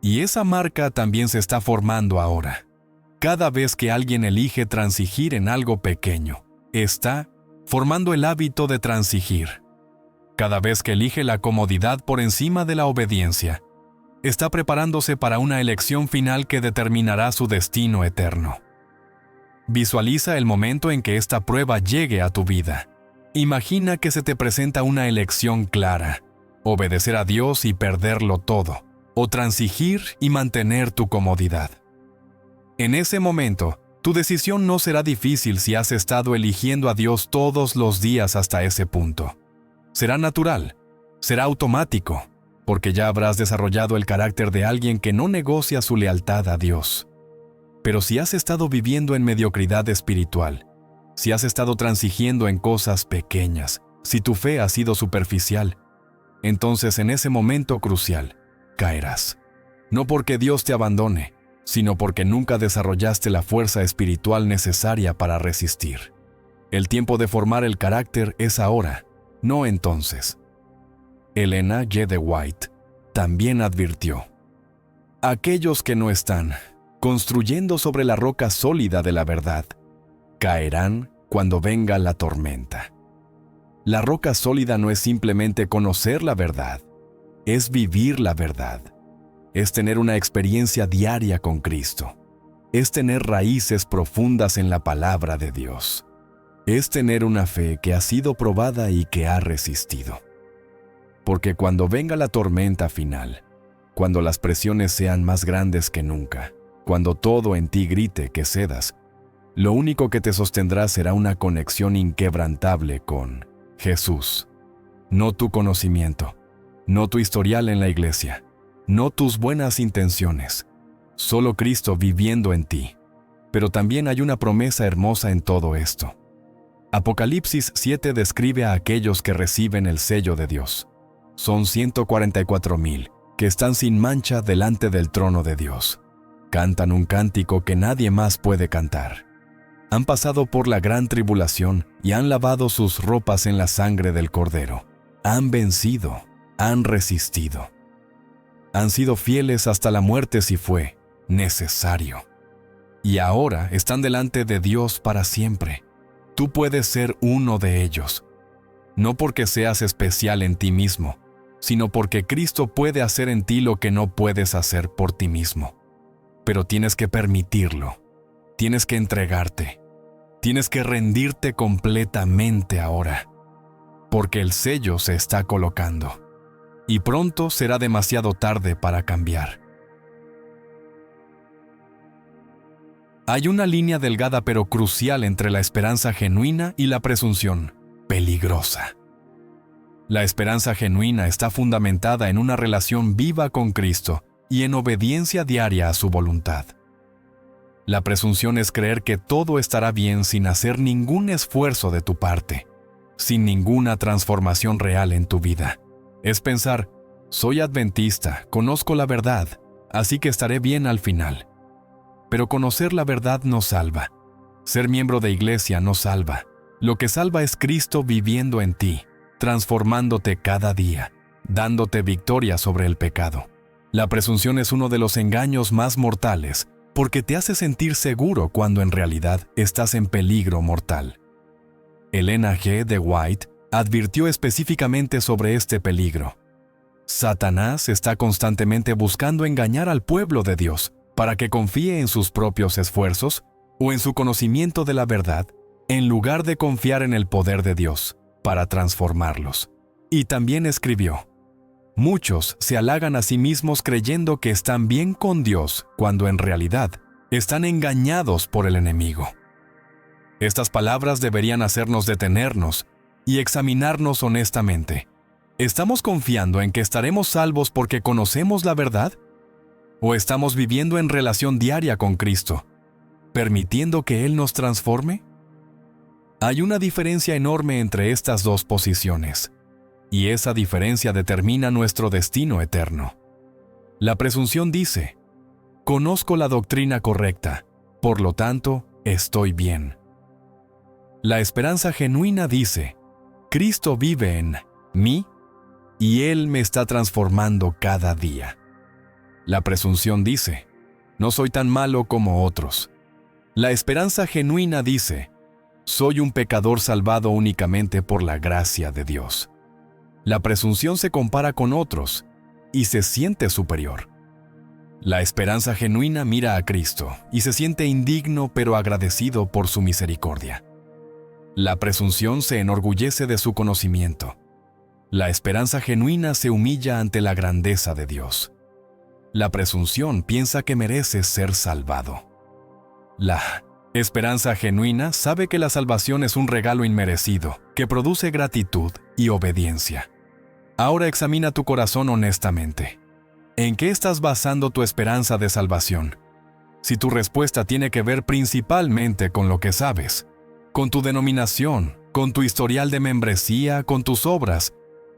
[SPEAKER 1] Y esa marca también se está formando ahora. Cada vez que alguien elige transigir en algo pequeño, está formando el hábito de transigir. Cada vez que elige la comodidad por encima de la obediencia, está preparándose para una elección final que determinará su destino eterno. Visualiza el momento en que esta prueba llegue a tu vida. Imagina que se te presenta una elección clara: obedecer a Dios y perderlo todo, o transigir y mantener tu comodidad. En ese momento, tu decisión no será difícil si has estado eligiendo a Dios todos los días hasta ese punto. Será natural, será automático, porque ya habrás desarrollado el carácter de alguien que no negocia su lealtad a Dios. Pero si has estado viviendo en mediocridad espiritual, si has estado transigiendo en cosas pequeñas, si tu fe ha sido superficial, entonces en ese momento crucial, caerás. No porque Dios te abandone, sino porque nunca desarrollaste la fuerza espiritual necesaria para resistir. El tiempo de formar el carácter es ahora, no entonces. Elena G. de White también advirtió: aquellos que no están construyendo sobre la roca sólida de la verdad, caerán cuando venga la tormenta. La roca sólida no es simplemente conocer la verdad, es vivir la verdad. Es tener una experiencia diaria con Cristo. Es tener raíces profundas en la palabra de Dios. Es tener una fe que ha sido probada y que ha resistido. Porque cuando venga la tormenta final, cuando las presiones sean más grandes que nunca, cuando todo en ti grite que cedas, lo único que te sostendrá será una conexión inquebrantable con Jesús. No tu conocimiento, no tu historial en la iglesia, no tus buenas intenciones, solo Cristo viviendo en ti. Pero también hay una promesa hermosa en todo esto. Apocalipsis 7 describe a aquellos que reciben el sello de Dios. Son 144,000 que están sin mancha delante del trono de Dios. Cantan un cántico que nadie más puede cantar. Han pasado por la gran tribulación y han lavado sus ropas en la sangre del Cordero. Han vencido, han resistido. Han sido fieles hasta la muerte si fue necesario. Y ahora están delante de Dios para siempre. Tú puedes ser uno de ellos. No porque seas especial en ti mismo, sino porque Cristo puede hacer en ti lo que no puedes hacer por ti mismo. Pero tienes que permitirlo. Tienes que entregarte. Tienes que rendirte completamente ahora. Porque el sello se está colocando. Y pronto será demasiado tarde para cambiar. Hay una línea delgada pero crucial entre la esperanza genuina y la presunción peligrosa. La esperanza genuina está fundamentada en una relación viva con Cristo y en obediencia diaria a su voluntad. La presunción es creer que todo estará bien sin hacer ningún esfuerzo de tu parte, sin ninguna transformación real en tu vida. Es pensar, soy adventista, conozco la verdad, así que estaré bien al final. Pero conocer la verdad no salva. Ser miembro de iglesia no salva. Lo que salva es Cristo viviendo en ti, transformándote cada día, dándote victoria sobre el pecado. La presunción es uno de los engaños más mortales, porque te hace sentir seguro cuando en realidad estás en peligro mortal. Elena G. de White advirtió específicamente sobre este peligro. Satanás está constantemente buscando engañar al pueblo de Dios para que confíe en sus propios esfuerzos o en su conocimiento de la verdad, en lugar de confiar en el poder de Dios para transformarlos. Y también escribió, muchos se halagan a sí mismos creyendo que están bien con Dios cuando en realidad están engañados por el enemigo. Estas palabras deberían hacernos detenernos y examinarnos honestamente. ¿Estamos confiando en que estaremos salvos porque conocemos la verdad? ¿O estamos viviendo en relación diaria con Cristo, permitiendo que Él nos transforme? Hay una diferencia enorme entre estas dos posiciones, y esa diferencia determina nuestro destino eterno. La presunción dice, conozco la doctrina correcta, por lo tanto, estoy bien. La esperanza genuina dice, Cristo vive en mí y Él me está transformando cada día. La presunción dice, no soy tan malo como otros. La esperanza genuina dice, soy un pecador salvado únicamente por la gracia de Dios. La presunción se compara con otros y se siente superior. La esperanza genuina mira a Cristo y se siente indigno pero agradecido por su misericordia. La presunción se enorgullece de su conocimiento. La esperanza genuina se humilla ante la grandeza de Dios. La presunción piensa que merece ser salvado. La esperanza genuina sabe que la salvación es un regalo inmerecido, que produce gratitud y obediencia. Ahora examina tu corazón honestamente. ¿En qué estás basando tu esperanza de salvación? Si tu respuesta tiene que ver principalmente con lo que sabes, con tu denominación, con tu historial de membresía, con tus obras,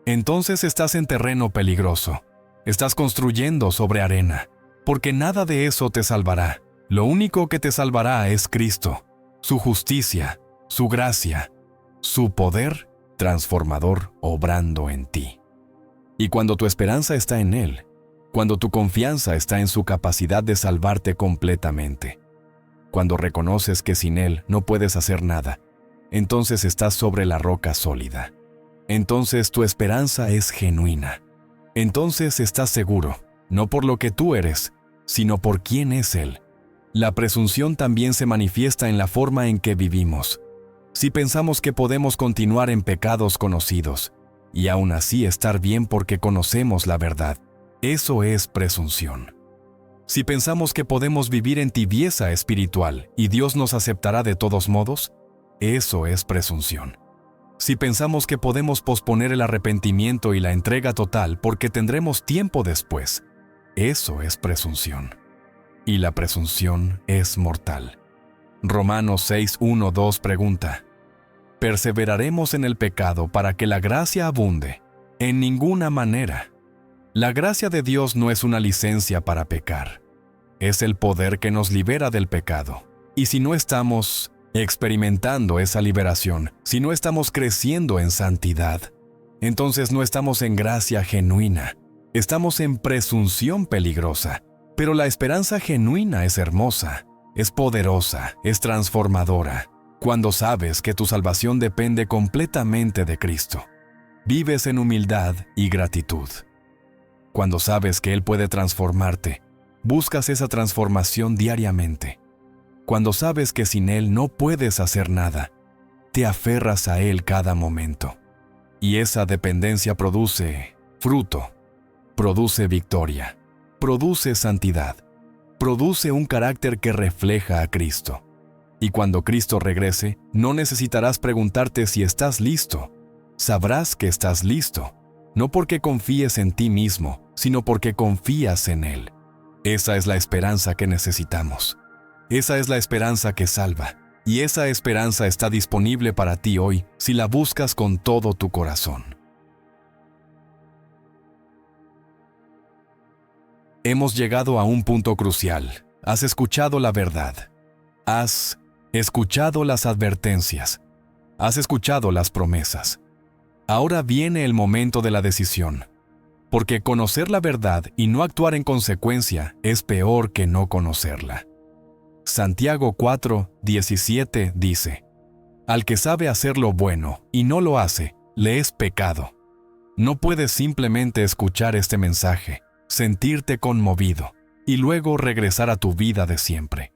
[SPEAKER 1] entonces estás en terreno peligroso. Estás construyendo sobre arena, porque nada de eso te salvará. Lo único que te salvará es Cristo, su justicia, su gracia, su poder transformador obrando en ti. Y cuando tu esperanza está en Él, cuando tu confianza está en su capacidad de salvarte completamente, cuando reconoces que sin Él no puedes hacer nada, entonces estás sobre la roca sólida. Entonces tu esperanza es genuina. Entonces estás seguro, no por lo que tú eres, sino por quién es Él. La presunción también se manifiesta en la forma en que vivimos. Si pensamos que podemos continuar en pecados conocidos, y aún así estar bien porque conocemos la verdad, eso es presunción. Si pensamos que podemos vivir en tibieza espiritual y Dios nos aceptará de todos modos, eso es presunción. Si pensamos que podemos posponer el arrepentimiento y la entrega total porque tendremos tiempo después, eso es presunción. Y la presunción es mortal. Romanos 6:1-2 pregunta, ¿perseveraremos en el pecado para que la gracia abunde? En ninguna manera. La gracia de Dios no es una licencia para pecar. Es el poder que nos libera del pecado. Y si no estamos experimentando esa liberación, si no estamos creciendo en santidad, entonces no estamos en gracia genuina. Estamos en presunción peligrosa. Pero la esperanza genuina es hermosa, es poderosa, es transformadora. Cuando sabes que tu salvación depende completamente de Cristo, vives en humildad y gratitud. Cuando sabes que Él puede transformarte, buscas esa transformación diariamente. Cuando sabes que sin Él no puedes hacer nada, te aferras a Él cada momento. Y esa dependencia produce fruto, produce victoria, produce santidad, produce un carácter que refleja a Cristo. Y cuando Cristo regrese, no necesitarás preguntarte si estás listo. Sabrás que estás listo, no porque confíes en ti mismo, sino porque confías en Él. Esa es la esperanza que necesitamos. Esa es la esperanza que salva. Y esa esperanza está disponible para ti hoy si la buscas con todo tu corazón. Hemos llegado a un punto crucial. Has escuchado la verdad. Has escuchado las advertencias. Has escuchado las promesas. Ahora viene el momento de la decisión. Porque conocer la verdad y no actuar en consecuencia es peor que no conocerla. Santiago 4:17 dice: Al que sabe hacer lo bueno y no lo hace, le es pecado. No puedes simplemente escuchar este mensaje, sentirte conmovido y luego regresar a tu vida de siempre.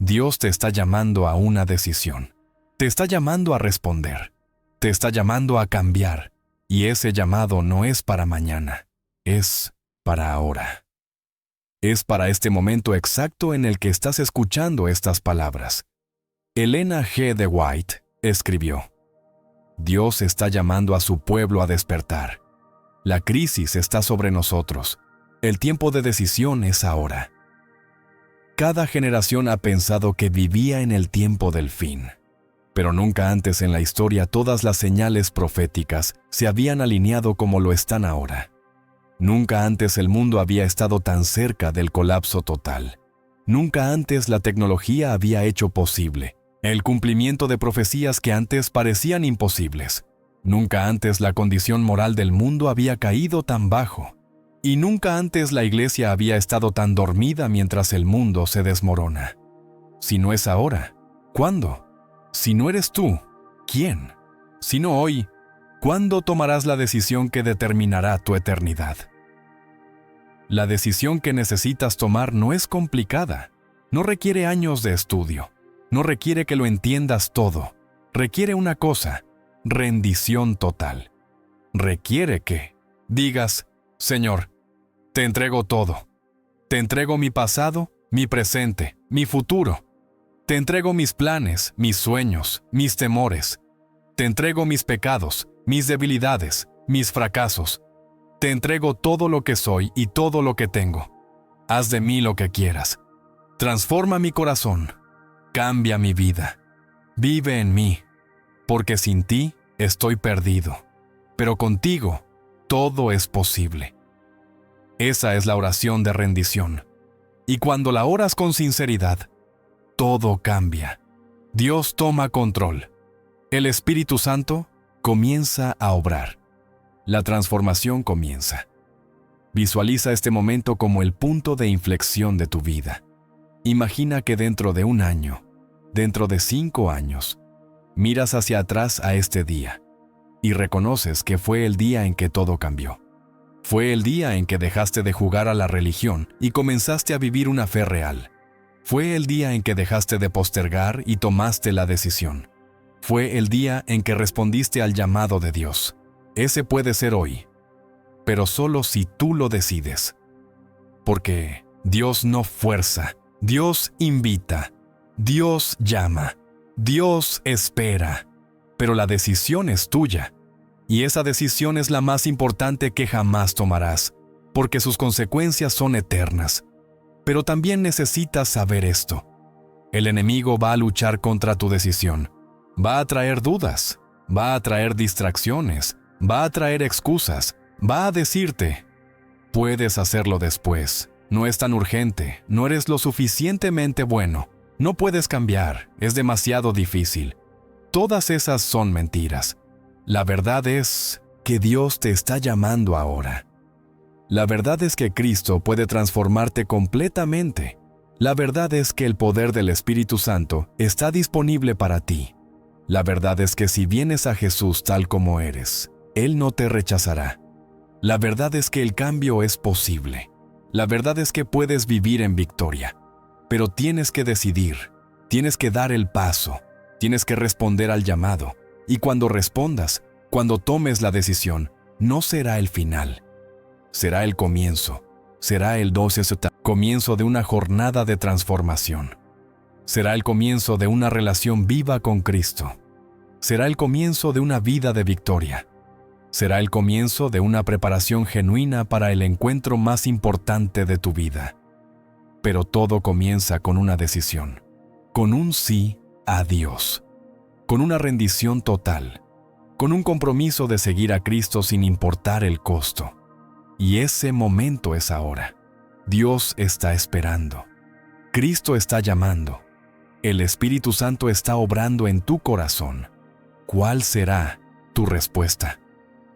[SPEAKER 1] Dios te está llamando a una decisión. Te está llamando a responder. Te está llamando a cambiar. Y ese llamado no es para mañana, es para ahora. Es para este momento exacto en el que estás escuchando estas palabras. Elena G. de White escribió: Dios está llamando a su pueblo a despertar. La crisis está sobre nosotros. El tiempo de decisión es ahora. Cada generación ha pensado que vivía en el tiempo del fin. Pero nunca antes en la historia todas las señales proféticas se habían alineado como lo están ahora. Nunca antes el mundo había estado tan cerca del colapso total. Nunca antes la tecnología había hecho posible el cumplimiento de profecías que antes parecían imposibles. Nunca antes la condición moral del mundo había caído tan bajo. Y nunca antes la iglesia había estado tan dormida mientras el mundo se desmorona. Si no es ahora, ¿cuándo? Si no eres tú, ¿quién? Si no hoy, ¿cuándo tomarás la decisión que determinará tu eternidad? La decisión que necesitas tomar no es complicada. No requiere años de estudio. No requiere que lo entiendas todo. Requiere una cosa: rendición total. Requiere que digas: Señor, te entrego todo. Te entrego mi pasado, mi presente, mi futuro. Te entrego mis planes, mis sueños, mis temores. Te entrego mis pecados, mis debilidades, mis fracasos. Te entrego todo lo que soy y todo lo que tengo. Haz de mí lo que quieras. Transforma mi corazón. Cambia mi vida. Vive en mí. Porque sin ti estoy perdido. Pero contigo todo es posible. Esa es la oración de rendición. Y cuando la oras con sinceridad, todo cambia. Dios toma control. El Espíritu Santo comienza a obrar. La transformación comienza. Visualiza este momento como el punto de inflexión de tu vida. Imagina que dentro de 1 año, dentro de 5 años, miras hacia atrás a este día y reconoces que fue el día en que todo cambió. Fue el día en que dejaste de jugar a la religión y comenzaste a vivir una fe real. Fue el día en que dejaste de postergar y tomaste la decisión. Fue el día en que respondiste al llamado de Dios. Ese puede ser hoy, pero solo si tú lo decides. Porque Dios no fuerza, Dios invita, Dios llama, Dios espera, pero la decisión es tuya. Y esa decisión es la más importante que jamás tomarás, porque sus consecuencias son eternas. Pero también necesitas saber esto. El enemigo va a luchar contra tu decisión. Va a traer dudas, va a traer distracciones, va a traer excusas, va a decirte: Puedes hacerlo después. No es tan urgente, no eres lo suficientemente bueno. No puedes cambiar, es demasiado difícil. Todas esas son mentiras. La verdad es que Dios te está llamando ahora. La verdad es que Cristo puede transformarte completamente. La verdad es que el poder del Espíritu Santo está disponible para ti. La verdad es que si vienes a Jesús tal como eres, Él no te rechazará. La verdad es que el cambio es posible. La verdad es que puedes vivir en victoria. Pero tienes que decidir, tienes que dar el paso, tienes que responder al llamado. Y cuando respondas, cuando tomes la decisión, no será el final. Será el comienzo. Será el 12 comienzo de una jornada de transformación. Será el comienzo de una relación viva con Cristo. Será el comienzo de una vida de victoria. Será el comienzo de una preparación genuina para el encuentro más importante de tu vida. Pero todo comienza con una decisión, con un sí a Dios, con una rendición total, con un compromiso de seguir a Cristo sin importar el costo. Y ese momento es ahora. Dios está esperando. Cristo está llamando. El Espíritu Santo está obrando en tu corazón. ¿Cuál será tu respuesta?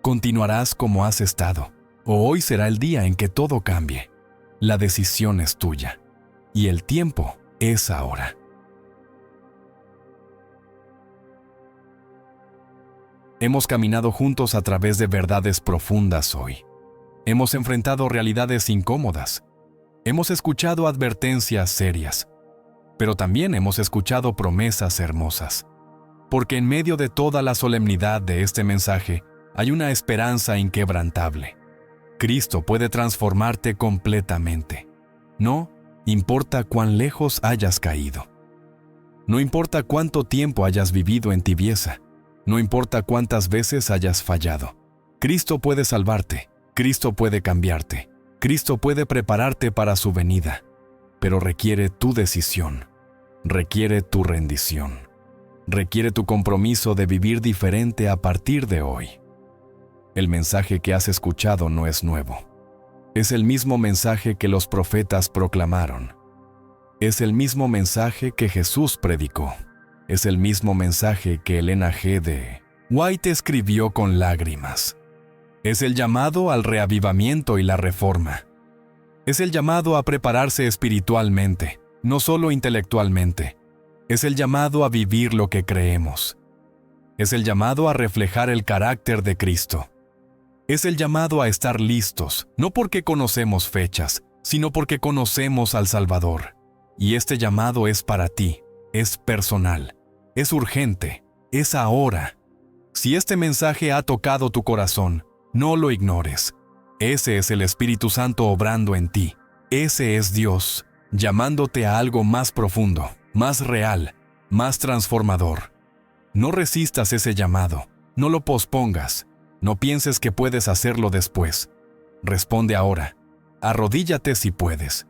[SPEAKER 1] ¿Continuarás como has estado? ¿O hoy será el día en que todo cambie? La decisión es tuya. Y el tiempo es ahora. Hemos caminado juntos a través de verdades profundas hoy. Hemos enfrentado realidades incómodas. Hemos escuchado advertencias serias. Pero también hemos escuchado promesas hermosas. Porque en medio de toda la solemnidad de este mensaje, hay una esperanza inquebrantable. Cristo puede transformarte completamente. No importa cuán lejos hayas caído. No importa cuánto tiempo hayas vivido en tibieza. No importa cuántas veces hayas fallado. Cristo puede salvarte. Cristo puede cambiarte. Cristo puede prepararte para su venida. Pero requiere tu decisión. Requiere tu rendición. Requiere tu compromiso de vivir diferente a partir de hoy. El mensaje que has escuchado no es nuevo. Es el mismo mensaje que los profetas proclamaron. Es el mismo mensaje que Jesús predicó. Es el mismo mensaje que Elena G. de White escribió con lágrimas. Es el llamado al reavivamiento y la reforma. Es el llamado a prepararse espiritualmente, no solo intelectualmente. Es el llamado a vivir lo que creemos. Es el llamado a reflejar el carácter de Cristo. Es el llamado a estar listos, no porque conocemos fechas, sino porque conocemos al Salvador. Y este llamado es para ti, es personal, es urgente, es ahora. Si este mensaje ha tocado tu corazón, no lo ignores. Ese es el Espíritu Santo obrando en ti. Ese es Dios, llamándote a algo más profundo, más real, más transformador. No resistas ese llamado, no lo pospongas, no pienses que puedes hacerlo después. Responde ahora, arrodíllate si puedes.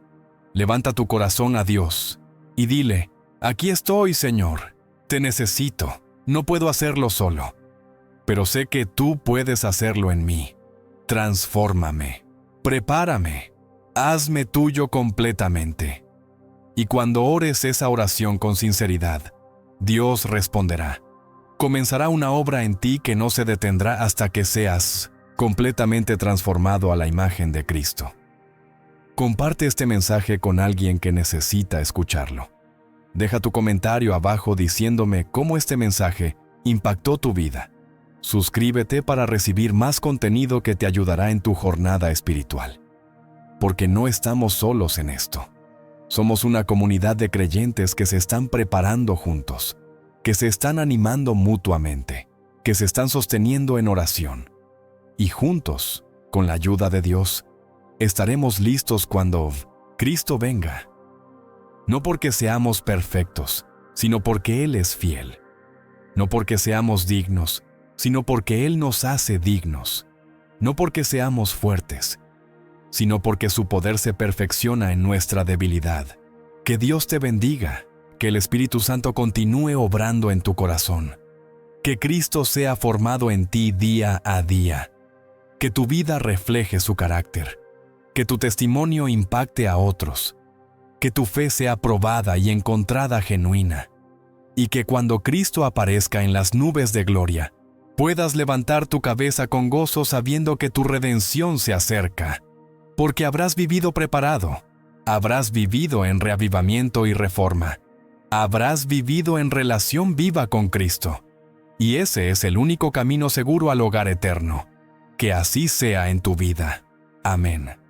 [SPEAKER 1] Levanta tu corazón a Dios y dile, aquí estoy, Señor, te necesito, no puedo hacerlo solo, pero sé que tú puedes hacerlo en mí. Transfórmame, prepárame, hazme tuyo completamente. Y cuando ores esa oración con sinceridad, Dios responderá. Comenzará una obra en ti que no se detendrá hasta que seas completamente transformado a la imagen de Cristo. Comparte este mensaje con alguien que necesita escucharlo. Deja tu comentario abajo diciéndome cómo este mensaje impactó tu vida. Suscríbete para recibir más contenido que te ayudará en tu jornada espiritual. Porque no estamos solos en esto. Somos una comunidad de creyentes que se están preparando juntos, que se están animando mutuamente, que se están sosteniendo en oración. Y juntos, con la ayuda de Dios, estaremos listos cuando Cristo venga. No porque seamos perfectos, sino porque Él es fiel. No porque seamos dignos, sino porque Él nos hace dignos. No porque seamos fuertes, sino porque su poder se perfecciona en nuestra debilidad. Que Dios te bendiga, que el Espíritu Santo continúe obrando en tu corazón. Que Cristo sea formado en ti día a día. Que tu vida refleje su carácter. que tu testimonio impacte a otros, que tu fe sea probada y encontrada genuina, y que cuando Cristo aparezca en las nubes de gloria, puedas levantar tu cabeza con gozo sabiendo que tu redención se acerca, porque habrás vivido preparado, habrás vivido en reavivamiento y reforma, habrás vivido en relación viva con Cristo, y ese es el único camino seguro al hogar eterno. Que así sea en tu vida. Amén.